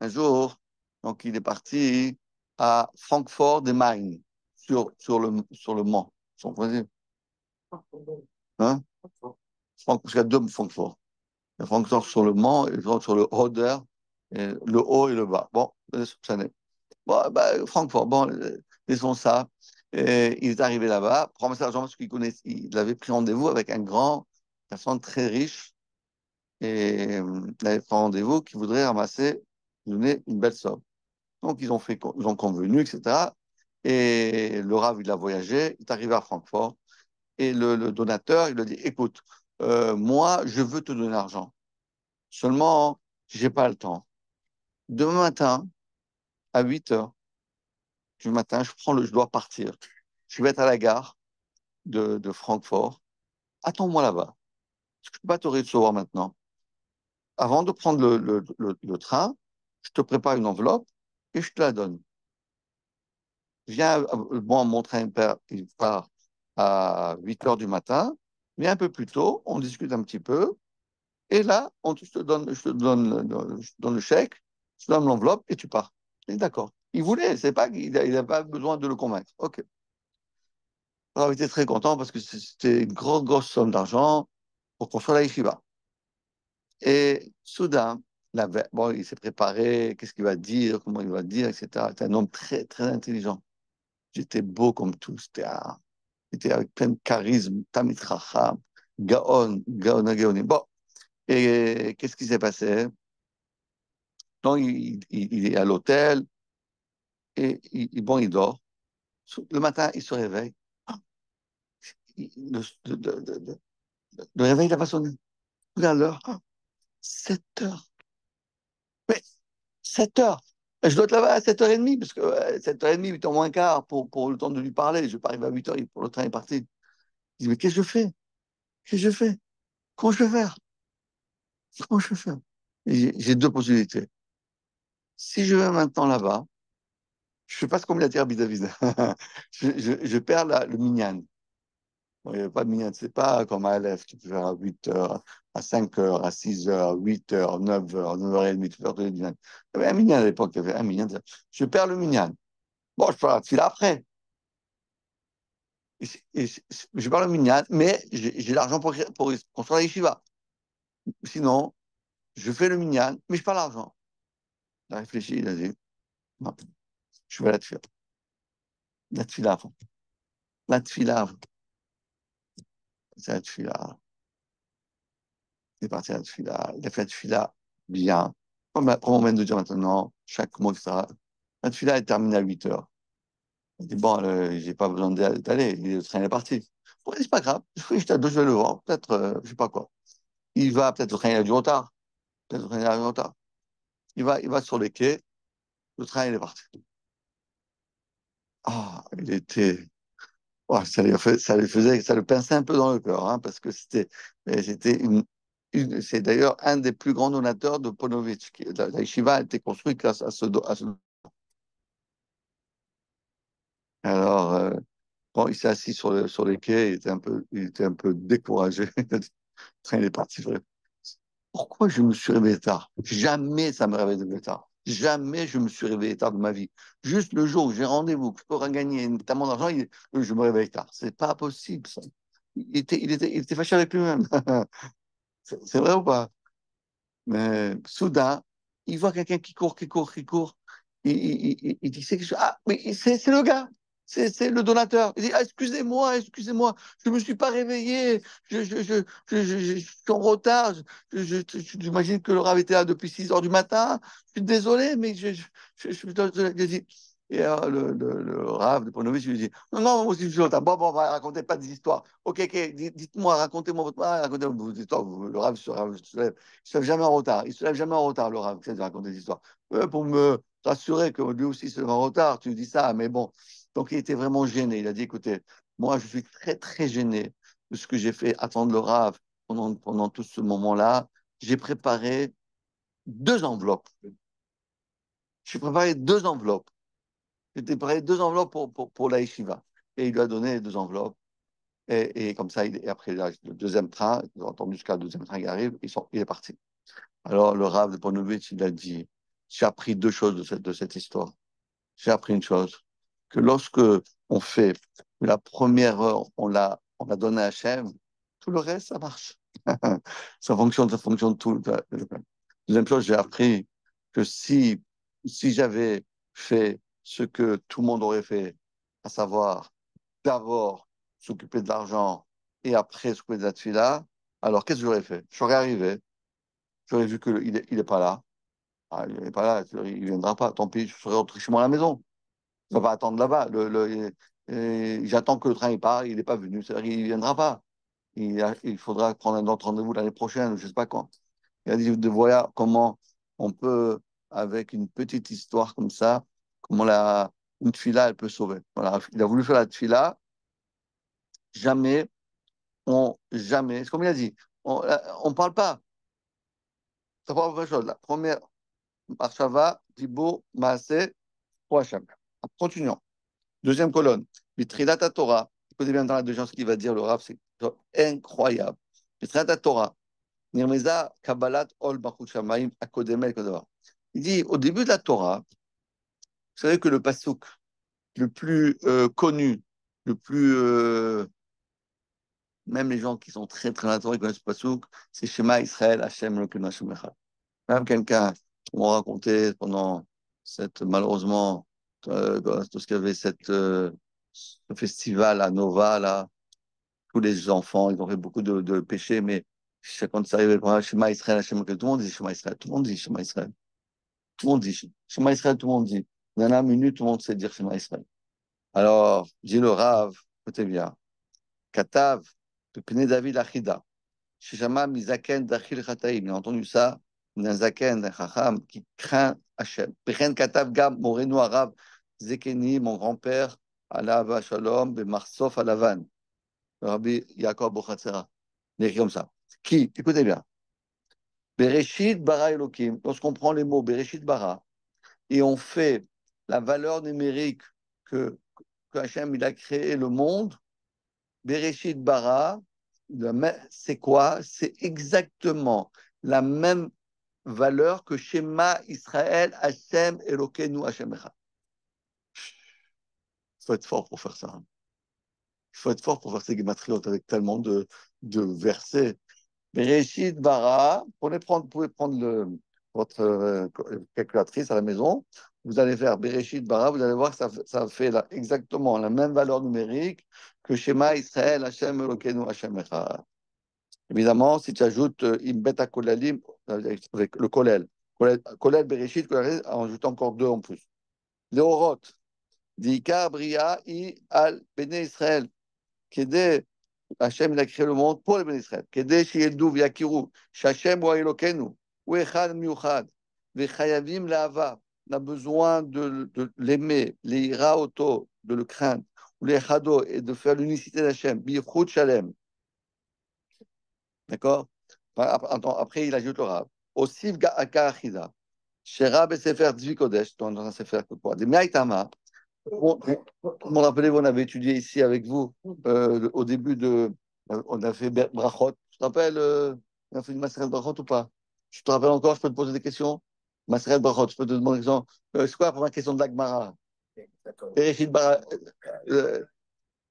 Un jour, donc il est parti à Francfort des Main, sur le Mans. Vous comprenez? Hein? Parce qu'il y a deux Francfort. Il y a Francfort sur le Mans et sur le Oder, et le haut et le bas. Bon, ça n'est. Bon, bah, Francfort, bon, laissons ça. Et il est arrivé là-bas pour ramasser l'argent parce il avait pris rendez-vous avec un grand, personne très riche, et il avait pris rendez-vous qui voudrait lui donner une belle somme. Donc, ils ont convenu, etc. Et le Rav, il a voyagé, il est arrivé à Francfort. Et le donateur, il lui a dit, écoute, moi, je veux te donner l'argent. Seulement, j'ai pas le temps. Demain matin, à 8 heures du matin, je dois partir. Je vais être à la gare de Francfort. Attends-moi là-bas. Parce que je ne peux pas te recevoir maintenant. Avant de prendre le train, je te prépare une enveloppe et je te la donne. Viens, bon, mon train il part à 8 heures du matin. Viens un peu plus tôt, on discute un petit peu. Et là, je te donne le chèque, je te donne l'enveloppe et tu pars. Et d'accord. Il voulait, c'est pas qu'il n'avait pas besoin de le convaincre. OK. Alors, il était très content parce que c'était une grosse, grosse somme d'argent pour construire la yeshiva. Et soudain, bon, il s'est préparé, qu'est-ce qu'il va dire, comment il va dire, etc. C'est un homme très, très intelligent. J'étais beau comme tout. Il était avec plein de charisme, Tamit Racham, Gaon, Gaonim. Bon, et qu'est-ce qui s'est passé? Donc, il est à l'hôtel et bon, il dort. Le matin, il se réveille. Ah, le réveil n'a pas sonné. Regarde l'heure. 7 heures. Mais 7 heures. Je dois être là-bas à 7h30, parce que 7h30, 8h moins quart pour le temps de lui parler. Je ne vais pas arriver à 8 heures pour le train est parti. Il dit, mais qu'est-ce que je fais? Qu'est-ce que je fais? Comment je vais faire? Comment je vais faire? J'ai deux possibilités. Si je vais maintenant là-bas, je ne fais pas ce qu'on me l'a dit à David. Je perds le minyan. Bon, il n'y a pas de minyan. C'est pas comme à Aleph. Tu peux faire à 8 heures, à 5 heures, à 6 heures, 8 heures, 9 heures, 9h30. Tu peux faire tous les minyan. Il y avait un minyan à l'époque. Il y avait un minyan. Je perds le minyan. Bon, je ferai la file après. Je perds le minyan, mais j'ai l'argent pour construire la yeshiva. Sinon, je fais le minyan, mais je perds l'argent. Il a réfléchi, il a dit, non, je vais la tfila. La tfila avant. La tfila avant. C'est la tfila. Il est parti à la tfila. Il a fait la tfila bien. Comme on vient de dire maintenant, chaque mot, etc. La tfila est terminée à 8 heures. Il dit, bon, j'ai pas besoin d'aller. Le train est parti. Bon, c'est pas grave. Je vais le voir. Peut-être, je sais pas quoi. Il va, peut-être le train il a du retard. Peut-être le train il a du retard. Il va sur les quais. Le train, il est parti. Ah, il était. Ouais, ça lui faisait, ça le pinçait un peu dans le cœur, hein, parce que c'était c'est d'ailleurs un des plus grands donateurs de Ponovitch. La yeshiva a été construite grâce à ce. Alors, quand il s'est assis sur les quais, il était un peu découragé. Le train il est parti. Pourquoi je me suis réveillé tard? Jamais ça me réveille tard. Jamais je me suis réveillé tard de ma vie. Juste le jour où j'ai rendez-vous, que je peux gagner tellement d'argent, je me réveille tard. C'est pas possible, ça. Il était fâché avec lui-même. C'est vrai ou pas? Mais soudain, il voit quelqu'un qui court, qui court, qui court. Il dit, ah, mais c'est le gars, c'est le donateur. Il dit, ah, excusez-moi, excusez-moi, je ne me suis pas réveillé, je suis en retard. J'imagine que le Rav était là depuis 6 heures du matin. Je suis désolé, mais je suis désolé. Et le Rav de Ponovitch lui dit, non, non, moi aussi je suis en retard. Bon, racontez pas des histoires. Ok, ok, dites-moi, racontez-moi votre. Racontez-moi vos histoires. Le Rav se lève. Il se lève jamais en retard. Il se lève jamais en retard, le Rav, de raconter des histoires. Pour me rassurer que lui aussi se lève en retard, tu dis ça, mais bon. Donc il était vraiment gêné. Il a dit, écoutez, moi je suis très très gêné de ce que j'ai fait attendre le Rav pendant tout ce moment-là. J'ai préparé 2 enveloppes. J'ai préparé 2 enveloppes. J'ai préparé 2 enveloppes pour la yeshiva. Et il lui a donné les 2 enveloppes. Et comme ça, et après le deuxième train, ils ont attendu jusqu'à le deuxième train qui arrive, il est parti. Alors, le Rav de Ponovitch, il a dit, j'ai appris 2 choses de cette histoire. J'ai appris une chose, que lorsque on fait la première heure, on l'a donné à Hachem, tout le reste, ça marche. Ça fonctionne tout. Deuxième chose, j'ai appris que si j'avais fait ce que tout le monde aurait fait, à savoir d'abord s'occuper de l'argent et après s'occuper de la tefila, alors qu'est-ce que j'aurais fait? J'aurais arrivé, j'aurais vu qu'il est pas là. Ah, il n'est pas là, il ne viendra pas. Tant pis, je serais rentré chez moi à la maison. On va attendre là-bas. J'attends que le train il part, il n'est pas venu, c'est-à-dire qu'il ne viendra pas. Il faudra prendre un autre rendez-vous l'année prochaine, je ne sais pas quand. Il a dit de voilà comment on peut, avec une petite histoire comme ça, comment une tfila, elle peut sauver. Voilà, il a voulu faire la tfila, jamais, jamais, c'est comme il a dit, on ne parle pas. Ça parle pas de chose. La première, Marshava, Dibo, Maase, Hachem. Continuons. Deuxième colonne. Bitrilat Torah. Écoutez bien dans la deuxième ce qu'il va dire le Rav, c'est incroyable. Bitrilat Torah. Nirmeza Kabbalat Ol Bachut Shamaim Akodemel Kodavar. Il dit au début de la Torah, vous savez que le pasuk le plus connu, le plus. Même les gens qui sont très très dans la Torah, ils connaissent le pasuk, c'est Shema Israël, Hashem Elokeinu Hashem Echad. Même quelqu'un qui m'a raconté pendant malheureusement, tout ce qu'il y avait, ce festival à Nova, là, tous les enfants, ils ont fait beaucoup de péchés, mais quand ça arrivait, Shema Israël, Hashem Elokeinu, tout le monde dit Shema Israël, tout le monde dit Shema Israël. Tout le monde dit Shema Israël, tout le monde dit. Dans la minute, tout le monde sait dire Shema Israël. Alors, dit le Rav, écoutez bien, Katav, le Pnei David Achida, Shishama Mizaken Dachil Chataim, il a entendu ça, d'un Zaken, d'un Chacham, qui craint Hachem. Pechen Katav Gam, Moreno Arabe, Zekeni, mon grand-père, Alav Shalom, Bemarsof Alavan, Rabbi Yaakov Bochatzera. Il écrit comme ça. Qui, écoutez bien, Bereshit Bara Elokim, lorsqu'on prend les mots Bereshit Bara, et on fait la valeur numérique que Hachem il a créé le monde, Bereshit Bara, c'est quoi? C'est exactement la même valeur que Shema Israël, Hachem Elokeinu Hachem Echad. Il faut être fort pour faire ça. Il faut être fort pour faire ces guématriotes avec tellement de versets. Bereshit Bara, vous pouvez prendre votre calculatrice à la maison, vous allez faire Bereshit Bara, vous allez voir que ça fait exactement la même valeur numérique que Shema Israël, Hashem Elokeinu, Hashem Echad. Évidemment, si tu ajoutes Imbet Kolalim avec le Kolel, Kolel Bereshit, en ajoutant encore deux en plus. Léoroth, Dika Bria I Al Bene Israël, Kede Hachem, il a créé le monde pour les bénis Israël. Kede Sheyeldu V'Yakiru, Shachem Wa Elokenu, Hu Echad Miuchad, V'Chayavim La'ava. On a besoin de l'aimer, l'ira auto, de le craindre, ou l'Echado, et de faire l'unicité d'Hachem, Bichut Shalem. D'accord? Après, il ajoute le Rav. Osif Ga'aka Shera Besefer Tzvi Kodesh, dans un Sefer quoi. Des Miaïtama. Vous me rappelez, on avait étudié ici avec vous au début on a fait Brachot. Tu te rappelles, on a fait une Maseret Brachot ou pas? Je te rappelle encore, je peux te poser des questions? Maseret Brachot, je peux te demander exemple. C'est quoi la première question de l'Agmara? Bereshit Bara.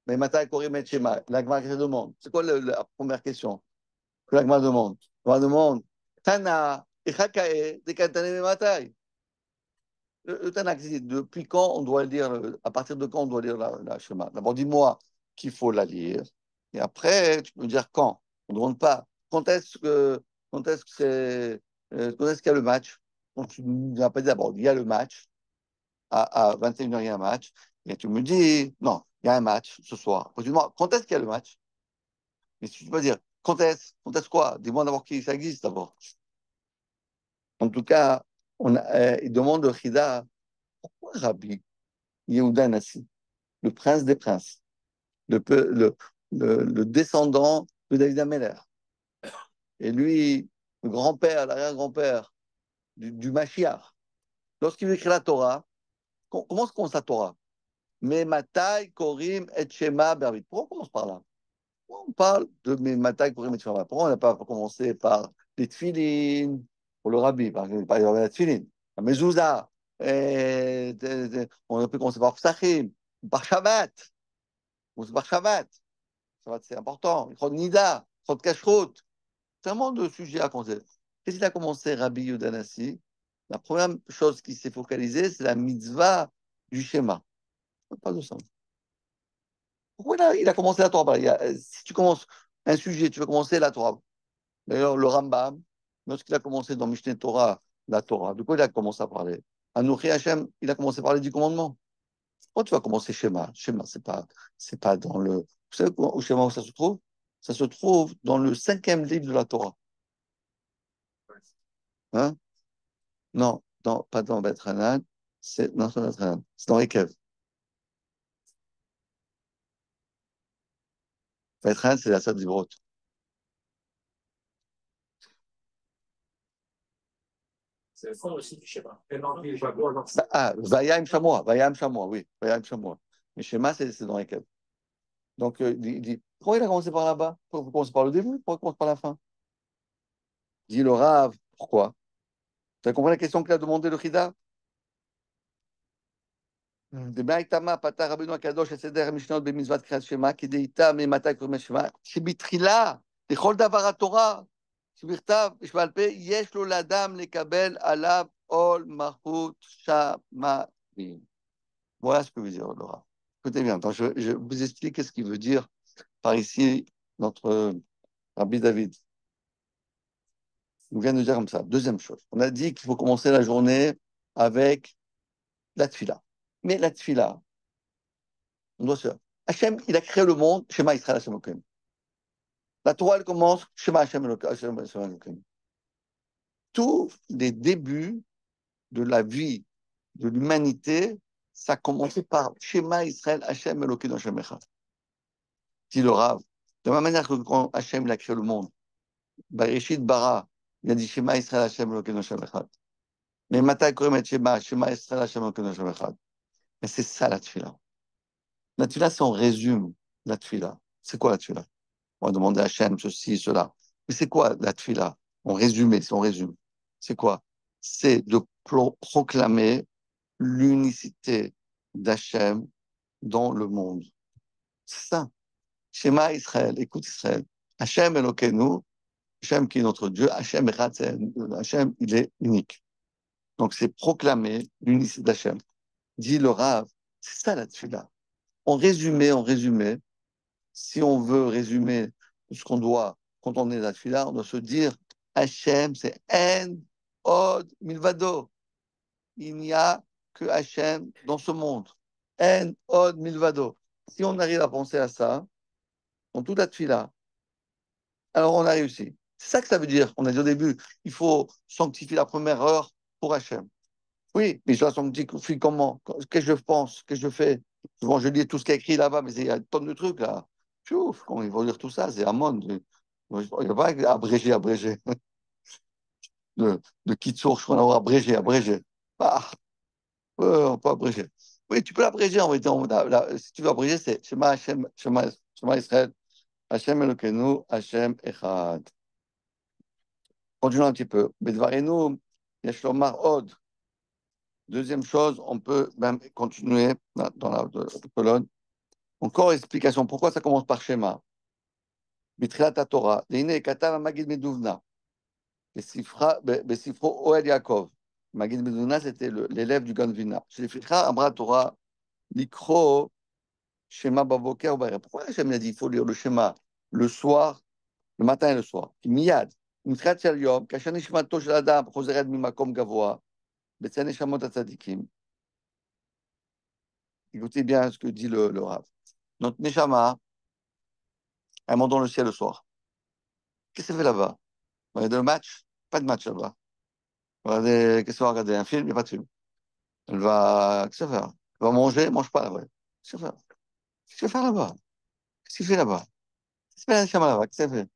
Mais Matai Korim et Shema. L'Agmara qui se demande. C'est quoi la première question que l'Agmara demande? L'Agmara demande Tana, Echakae, Dekatane Matai. Le Tanakh, depuis quand on doit lire, à partir de quand on doit lire la Shema? D'abord, dis-moi qu'il faut la lire, et après, tu peux me dire quand. On ne demande pas quand est-ce que quand est-ce qu'il y a le match. Donc, tu ne vas pas dire d'abord, il y a le match, à 21h, il y a un match, et tu me dis, non, il y a un match ce soir. Après, tu me demandes, quand est-ce qu'il y a le match? Mais si tu peux dire, quand est-ce quoi? Dis-moi d'abord qui ça existe d'abord. En tout cas, il demande au Chida, pourquoi Rabbi Yehuda Nassi, le prince des princes, le descendant de David Ameller. Et lui, le grand-père, l'arrière-grand-père du Mashiach, lorsqu'il écrit la Torah, comment se commence la Torah? Mais Matai, Korim, et Shema, Bervit. Pourquoi on commence par là? Pourquoi on parle de Mais Matai, Korim, et Shema? Pourquoi on n'a pas commencé par les Tfilin, pour le Rabbi, par exemple, la Tfilin, la Mezouza, on a pu commencer par Psachim, par Shabbat, ou par Shabbat. C'est important. Il faut de Nida, il faut de Kashrut. Tellement de sujets à commencer. Qu'est-ce qu'il a commencé, Rabbi Yudanassi? La première chose qui s'est focalisée, c'est la mitzvah du schéma. Pas de sens. Pourquoi il a commencé la Torah? Si tu commences un sujet, tu veux commencer la Torah. D'ailleurs, le Rambam, lorsqu'il a commencé dans Mishneh Torah, la Torah, de quoi il a commencé à parler? Anouchi Hashem, il a commencé à parler du commandement. Quand tu vas commencer schéma, schéma, c'est pas dans le. Vous savez au schéma où ça se trouve? Ça se trouve dans le 5e livre de la Torah. Hein? Non, pas dans Beth Hanan, c'est non, c'est dans Beth Hanan, c'est dans Ekev. Beth Hanan, c'est la salle d'Ibrot. C'est le fond aussi du schéma. Ah, Vayam Shamoa, oui, Vayam Shamoa. Mais schéma, c'est dans Ekev. Donc, pourquoi il a commencé par là-bas? Pourquoi il commence par le début? Pourquoi il commence par la fin? Dit le Rav, pourquoi? Tu as compris la question qu'il a demandé le Chida? דבעי פתח רבינו הקדוש את סדר המשנות במצוות קריאת שמע כדאיתה ממתי קוראים שמע שבתחילה לכל דבר התורה שבכתב ושבעל פה יש לו לאדם לקבל עליו עול מלכות שמיים. Voilà ce que veut dire Laura. Écoutez bien, attends, je vous explique ce qu'il veut dire par ici notre Rabbi David. Il vient de dire comme ça. Deuxième chose, on a dit qu'il faut commencer la journée avec la tfila. Mais la tfila, on doit se... Hachem, il a créé le monde, Shema Israël Hashem Elokeinu. La Torah, elle commence, Shema Hashem Elokeinu. Tous les débuts de la vie de l'humanité, ça a commencé par Shema Israël Hashem Elokeinu Hashem Echad. Dit le Rav. De la même manière que quand Hashem il a créé le monde, Bereshit Bara, il a dit Shema Israël Hashem Elokeinu Hashem Echad. Mais Matai Korem Shema, Shema Israël Hashem Elokeinu Hashem Echad. Mais c'est ça la tfila. La tfila, c'est on résume la tfila. C'est quoi la tfila? On va demander à Hachem ceci, cela. Mais c'est quoi la tfila? On résume, si on résume. C'est quoi? C'est de proclamer l'unicité d'Hachem dans le monde. C'est ça. Shema Israël, écoute Israël. Hachem Elokeinu, Hachem qui est notre Dieu, Hachem Echad, Hachem, il est unique. Donc c'est proclamer l'unicité d'Hachem. Dit le Rav, c'est ça la tfila. En résumé, si on veut résumer ce qu'on doit, quand on est là, on doit se dire Hachem, c'est En Od Milvado. Il n'y a que Hachem dans ce monde. En Od Milvado. Si on arrive à penser à ça, dans toute la tfila, alors on a réussi. C'est ça que ça veut dire. On a dit au début, il faut sanctifier la première heure pour Hachem. Oui, mais je la sanctifie comment? Qu'est-ce que je pense? Qu'est-ce que je fais? Souvent, je lis tout ce qui est écrit là-bas, mais il y a une tonne de trucs là. Chouf, comment il faut lire tout ça? C'est Amon. Il n'y a pas abrégé. De Kitsour, je crois, abrégé. Ah, on peut abréger. Oui, tu peux l'abréger en vérité. Si tu veux abréger, c'est Shema Hashem, Shema Israël, Hashem Elokeinu, Hashem Echad. Continuons un petit peu. Bedvarenu, Yesh lomar od. Deuxième chose, on peut même continuer dans la colonne. Encore explication. Pourquoi ça commence par schéma? Bitrilat Torah. L'ine katav Magid Meduvna. Besifro Oel Yaakov. Magid Meduvna, c'était l'élève du Ganvina. Chez les Fichra, Amra Torah, Likro, Shema Baboker. Pourquoi Hachem a dit il faut lire le schéma le soir, le matin et le soir? Miyad. Mitrat Shel Yom, Kashan Nishmato Shel Adam, Chosered Mimakom Gavoa, Betsen Neshamot Atzadikim. Écoutez bien ce que dit le Rav. Notre Neshama, elle monte dans le ciel le soir. Qu'est-ce qu'elle fait là-bas? Regarder le match? Pas de match là-bas. Qu'est-ce qu'elle va regarder? Un film? Il n'y a pas de film. Elle va. Qu'est-ce qu'elle va faire? Elle va manger? Elle ne mange pas là-bas. Qu'est-ce qu'elle va faire? Qu'est-ce qu'elle va faire là-bas? Qu'est-ce qu'il fait là-bas? Qu'est-ce qu'elle fait Neshama là-bas? Qu'est-ce qu'elle fait?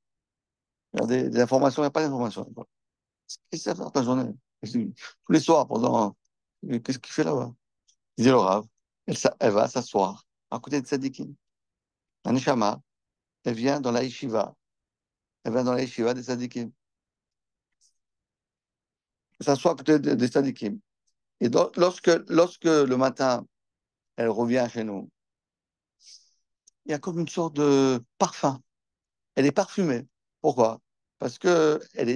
Il y a des informations, il n'y a pas d'informations. Qu'est-ce qu'elle fait toute la journée? Tous les soirs, pendant. Qu'est-ce qu'il fait là-bas? Il dit le Rav. Elle va s'asseoir à côté de Tzadikim. La Neshama, elle vient dans la yeshiva. Elle vient dans la yeshiva des Tzadikim. Elle s'assoit à côté des Tzadikim. Et donc, lorsque le matin, elle revient chez nous, il y a comme une sorte de parfum. Elle est parfumée. Pourquoi? Parce que elle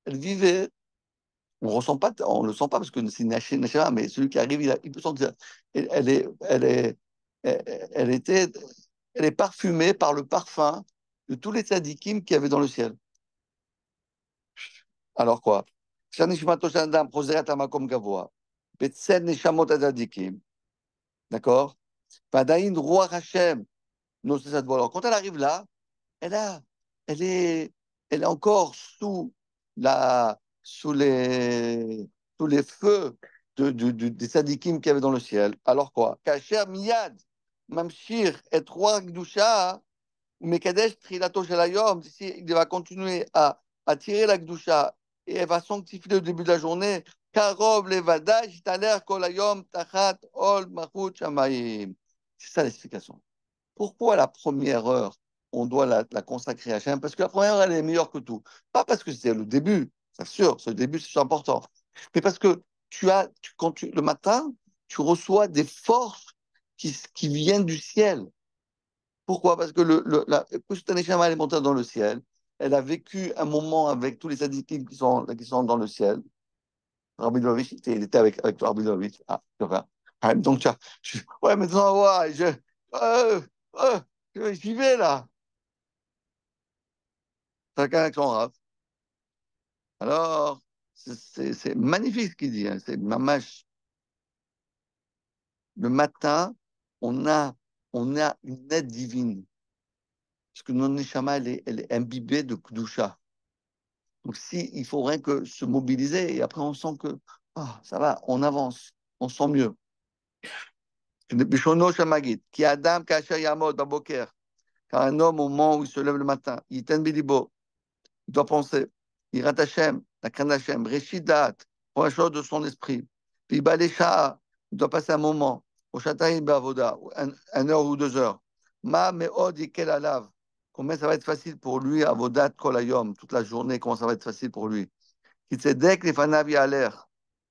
vivait. On ressent pas, on le sent pas parce que c'est Nashima, mais celui qui arrive, il peut sentir. Elle est, elle est, elle était, elle est parfumée par le parfum de tous les tzadikim qu'il y avait dans le ciel. Alors quoi? Betsen Neshamot Adadikim. D'accord? Vadaïn Ruach Hashem. Alors, quand elle arrive là, elle, a, elle, est, elle est encore sous les feux des sadikim qu'il y avait dans le ciel. Alors quoi? Kacher miyad, mamshir et roi gdusha, mekadesh trilato shelayom. Il va continuer à tirer la gdusha et elle va sanctifier le début de la journée. Karov levada, jitaler kolayom tachat ol machut shamayim. C'est ça l'explication. Pourquoi la première heure, on doit la consacrer à Hachem? Parce que la première heure, elle est meilleure que tout. Pas parce que c'est le début, c'est sûr, ce début, c'est important. Mais parce que le matin, tu reçois des forces qui viennent du ciel. Pourquoi? Parce que Kustan Neshama, elle est montée dans le ciel. Elle a vécu un moment avec tous les sadikim qui sont dans le ciel. Rabbi Lovitch, il était avec Rabbi Lovitch. Ah, c'est vrai. Ah, donc, ouais, maintenant, ouais, euh, euh, j'y vais là. Chacun avec son rap. Alors, c'est magnifique ce qu'il dit. Hein. C'est mamash. Le matin, on a, on a une aide divine. Parce que notre neshama, elle est imbibée de Kdusha. Donc, si, il faut rien que se mobiliser et après, on sent que ça va, on avance, on sent mieux. Bishono Shamagit, qui Adam Kasha Yamod Baboker, car un homme, au moment où il se lève le matin, il Bilibo, il doit penser, il rate Hashem, la crainte d'Hachem, Reshidat, pour la chose de son esprit. Puis Balesha, il doit passer un moment, au Shataïm Bavoda, une heure ou 2 heures. Ma Meod Yikel Alav, combien ça va être facile pour lui, Avodat Kolayom, toute la journée, comment ça va être facile pour lui. Qui Tzedek Lefanav Yaler,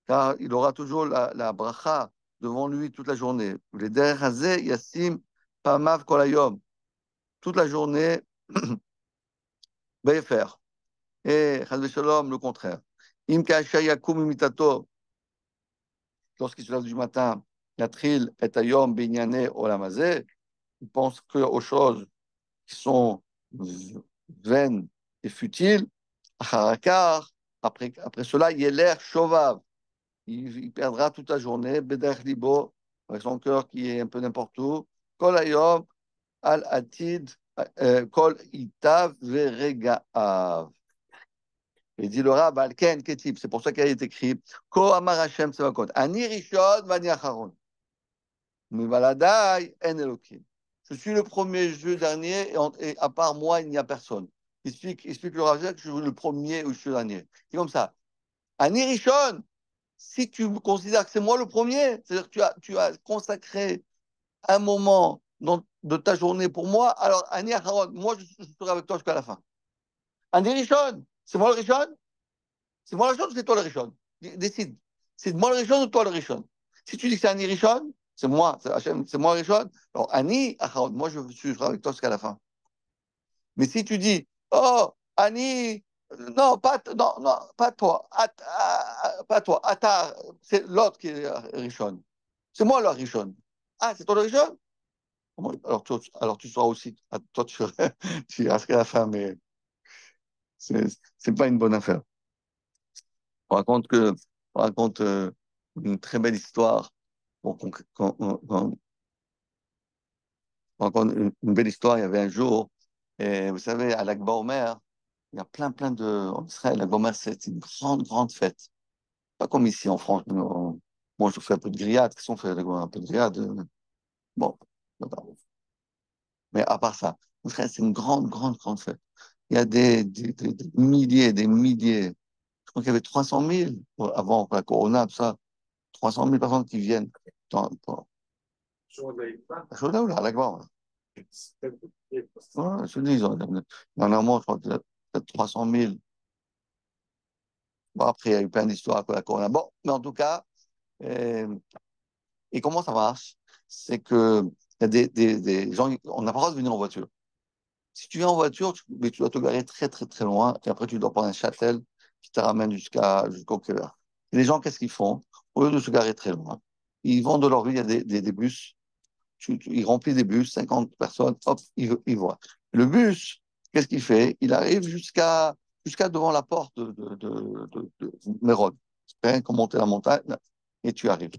car il aura toujours la bracha devant lui toute la journée. Les derrière Hazé, Yassim, Pamav Kolayom, toute la journée, faire. Et Chaz Shalom, le contraire. Im Kasha Yakum Imitato, lorsqu'il se lève du matin, Yatril et Ayom Binyane Olamazé, il pense aux choses qui sont vaines et futiles. Harakar, après cela, Yeler Shovav, il perdra toute la journée, Beder Libo, avec son cœur qui est un peu n'importe où. Kol Ayom Al Atid, Kol Itav Veregaav. Il dit le Rab, Alken Ketib, c'est pour ça qu'il a été écrit Ko Amar Hashem Tsevakot, Ani Rishon Vani Acharon. Mivaladai En Elokim. Je suis le premier, je suis le dernier, et à part moi, il n'y a personne. Il explique le Rav que je suis le premier ou je suis le dernier. C'est comme ça. Ani Rishon, si tu considères que c'est moi le premier, c'est-à-dire que tu as consacré un moment de ta journée pour moi, alors Ani Acharon, moi je serai avec toi jusqu'à la fin. Ani Rishon, c'est moi le Rishon? C'est moi le Rishon ou c'est toi le Rishon? Décide. C'est moi le Rishon ou toi le Rishon? Si tu dis que c'est Ani Rishon, c'est moi, c'est Hachem, c'est moi le Rishon, alors Ani Acharon, moi je serai avec toi jusqu'à la fin. Mais si tu dis, oh, Ani, non, non, non, pas toi, pas toi, Atar, c'est l'autre qui est Rishon. C'est moi le Rishon. Ah, c'est toi le Rishon? Alors tu seras aussi, toi tu iras jusqu'à la fin, mais c'est pas une bonne affaire. On raconte on raconte une très belle histoire. Bon, on raconte une belle histoire. Il y avait un jour, et vous savez, à l'Akba Omer, il y a plein de. En Israël, l'Akba Omer, c'est une grande fête. Pas comme ici en France. Moi, je fais un peu de grillade. Qu'est-ce qu'on fait, l'Akba Omer? Un peu de grillade. Bon, voilà. Mais à part ça, en Israël, c'est une grande fête. Il y a des milliers, des milliers. Je crois qu'il y avait 300 000 avant la Corona, tout ça. 300 000 personnes qui viennent Shoda ou là, à l'Akbar. Ouais, je te dis, dernièrement, je crois que peut-être 300 000. Bon, après, il y a eu plein d'histoires avec la Corona. Bon, mais en tout cas, euh, et comment ça marche? C'est que il y a des gens, on n'a pas le droit de venir en voiture. Si tu viens en voiture, mais tu dois te garer très loin, et après, tu dois prendre un shuttle qui te ramène jusqu'au Québec. Les gens, qu'est-ce qu'ils font? Au lieu de se garer très loin, ils vont de leur vie, il y a des bus il remplit des bus, 50 personnes, hop, il voit. Le bus, qu'est-ce qu'il fait? Il arrive jusqu'à devant la porte de Mérode. C'est rien qu'on monter la montagne. et tu arrives.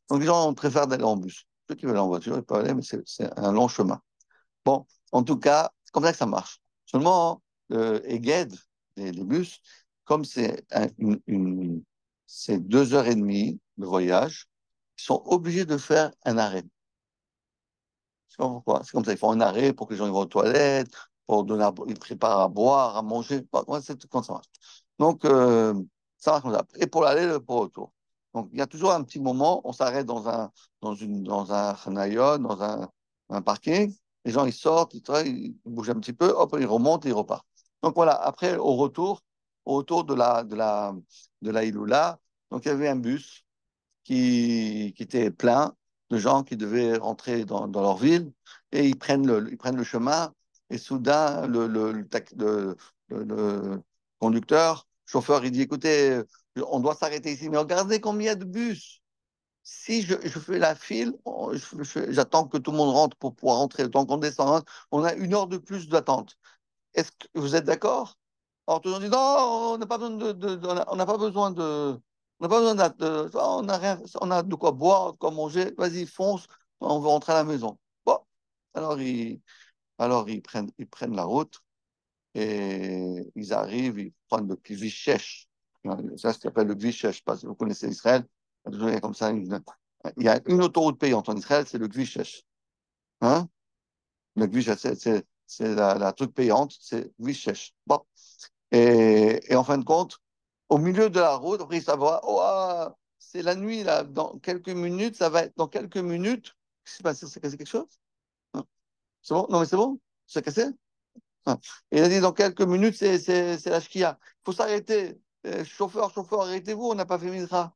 Donc les gens préfèrent d'aller en bus. Ceux qui veulent aller en voiture, ils peuvent aller, mais c'est un long chemin. Bon, en tout cas, c'est comme ça que ça marche. Seulement, Egged, les bus, comme c'est 2 heures et demie de voyage, ils sont obligés de faire un arrêt. Je sais pas pourquoi. C'est comme ça, ils font un arrêt pour que les gens ils vont aux toilettes, pour donner ils préparent à boire, à manger. Bon, ouais, c'est comme ça marche. Donc, ça marche comme ça. Et pour l'aller, pour le retour. Donc, il y a toujours un petit moment, on s'arrête dans un chanayon, un parking. Les gens, ils sortent, ils bougent un petit peu, hop, ils remontent et ils repartent. Donc, voilà. Après, au retour de la Iloula, donc il y avait un bus qui était plein de gens qui devaient rentrer dans leur ville et ils prennent le chemin et soudain le conducteur, chauffeur, il dit écoutez, on doit s'arrêter ici, mais regardez combien il y a de bus. Si je fais la file, j'attends que tout le monde rentre pour pouvoir rentrer. Tant qu'on descend, on a 1 heure de plus d'attente. Est-ce que vous êtes d'accord? Alors tout le monde dit non, on n'a pas besoin on n'a pas besoin de, on n'a pas besoin on a rien, on a de quoi boire, de quoi manger. Vas-y, fonce, on veut rentrer à la maison. Bon, alors ils prennent la route et ils arrivent, ils prennent le Kvish. Ça, ça s'appelle le Kvish. Je ne sais pas si vous connaissez Israël. Il y a comme ça, il y a une autoroute payante en Israël, c'est le Kvish. Hein? Le Kvish, c'est la truc payante, c'est Kvish. Bon. Et en fin de compte, au milieu de la route, après, ça va, oh, ah, c'est la nuit, là, dans quelques minutes, ça va être dans quelques minutes. Qu'est-ce qui s'est passé? C'est cassé quelque chose? Non. C'est bon? Non, mais c'est bon? C'est cassé? Ah. Et il a dit, dans quelques minutes, c'est la shkia. Il faut s'arrêter. Chauffeur, arrêtez-vous, on n'a pas fait Mizra.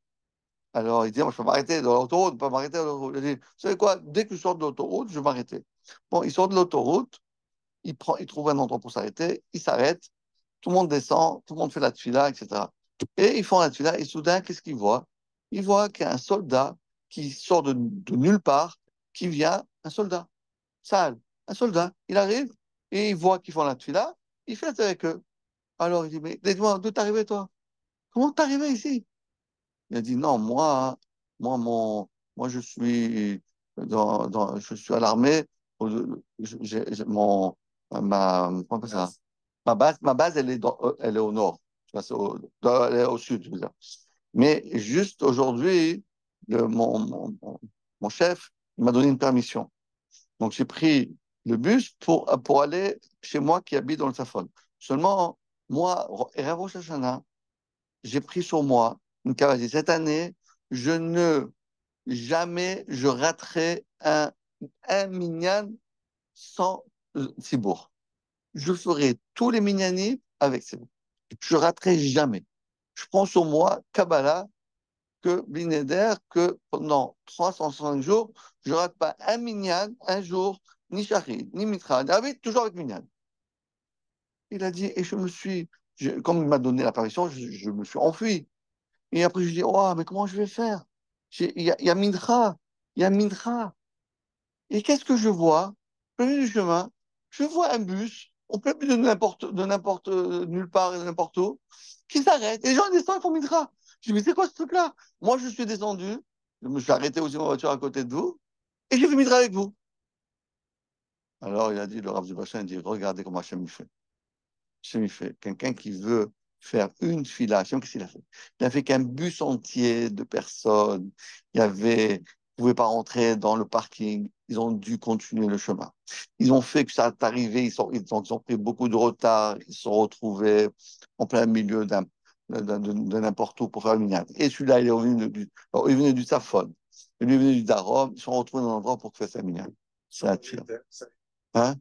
Alors, il dit, moi, je peux m'arrêter dans l'autoroute, je peux pas m'arrêter dans l'autoroute. Il a dit, vous savez quoi? Dès que je sors de l'autoroute, je vais m'arrêter. Bon, il sort de l'autoroute, il trouve un endroit pour s'arrêter, il s'arrête, tout le monde descend, tout le monde fait la tefila, etc. Et ils font la tefila, et soudain, qu'est-ce qu'ils voient? Ils voient qu'il y a un soldat qui sort de nulle part, qui vient, un soldat, sale, un soldat. Il arrive, et il voit qu'ils font la tefila, il fait la tefila avec eux. Alors il dit, mais dis-moi, d'où t'es arrivé, toi? Comment t'es arrivé ici? Il a dit, non, moi, je suis je suis à l'armée, comment on appelle ça? Ma base, elle est au nord. Tu vois, elle est au sud, je veux dire. Mais juste aujourd'hui, mon chef il m'a donné une permission. Donc, j'ai pris le bus pour aller chez moi qui habite dans le Safon. Seulement, moi, Erev Rosh Hashanah, j'ai pris sur moi une cavalité. Cette année, je ne jamais je raterai un minyan sans Tzibour. Je ferai tous les minyanim avec Tzibour. Je raterai jamais. Je prends sur moi Kabbalah que Blinéder que pendant 365 jours, je ne rate pas un minyan un jour, ni Shachid, ni Mitra, toujours avec minyan. Il a dit, et comme il m'a donné l'apparition, je me suis enfui. Et après, je dis, oh, mais comment je vais faire? Il y a Mincha, il y a Mincha. Et qu'est-ce que je vois? Au milieu du chemin, je vois un bus, on peut plus de n'importe nulle part et de n'importe où, qui s'arrête. Et les gens descendent, ils font Mincha. Je dis, mais c'est quoi ce truc-là? Moi, je suis descendu, je me suis arrêté aussi ma voiture à côté de vous, et j'ai fait Mincha avec vous. Alors, il a dit, le Rav du Bachin, il dit, regardez comment Hachem fait. Fait. Quelqu'un qui veut faire une fila, qu'est-ce qu'il a fait? Il a fait qu'un bus entier de personnes. Ils ne pouvaient pas rentrer dans le parking. Ils ont dû continuer le chemin. Ils ont fait que ça est arrivé. Ils ont pris beaucoup de retard. Ils se sont retrouvés en plein milieu de n'importe où pour faire une minyan. Et celui-là, il venait du Safon. Et lui, il venait du Darom. Ils se sont retrouvés dans un endroit pour faire sa minyan. C'est la tire. Hein?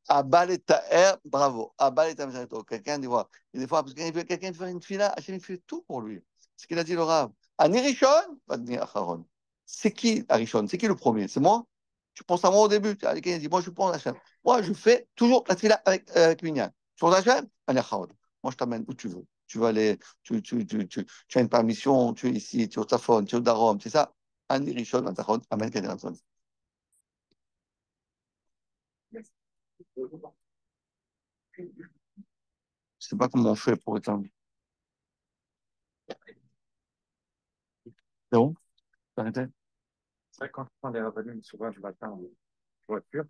Abal et Taher, bravo. Abal et Taher, quelqu'un dit, voilà. Et des fois, parce que quelqu'un fait une fila, Hachem il fait tout pour lui. C'est ce qu'il a dit le Rav. Ani Rishon, Vadni Acharon. C'est qui Arishon? C'est qui le premier? C'est moi? Tu penses à moi au début. Quelqu'un dit, moi je pense à Hachem. Moi je fais toujours la fila avec Minyan. Tu penses à Hachem? Ani Acharon. Moi je t'amène où tu veux. Tu vas aller, tu as une permission, tu es ici, tu es au Tafon, tu es au Darom, c'est ça? Ani Rishon, Acharon, Amen, Kaderam. Je sais pas comment on fait pour éteindre. C'est bon? C'est vrai, quand je prends les revenus souvent le matin en voiture,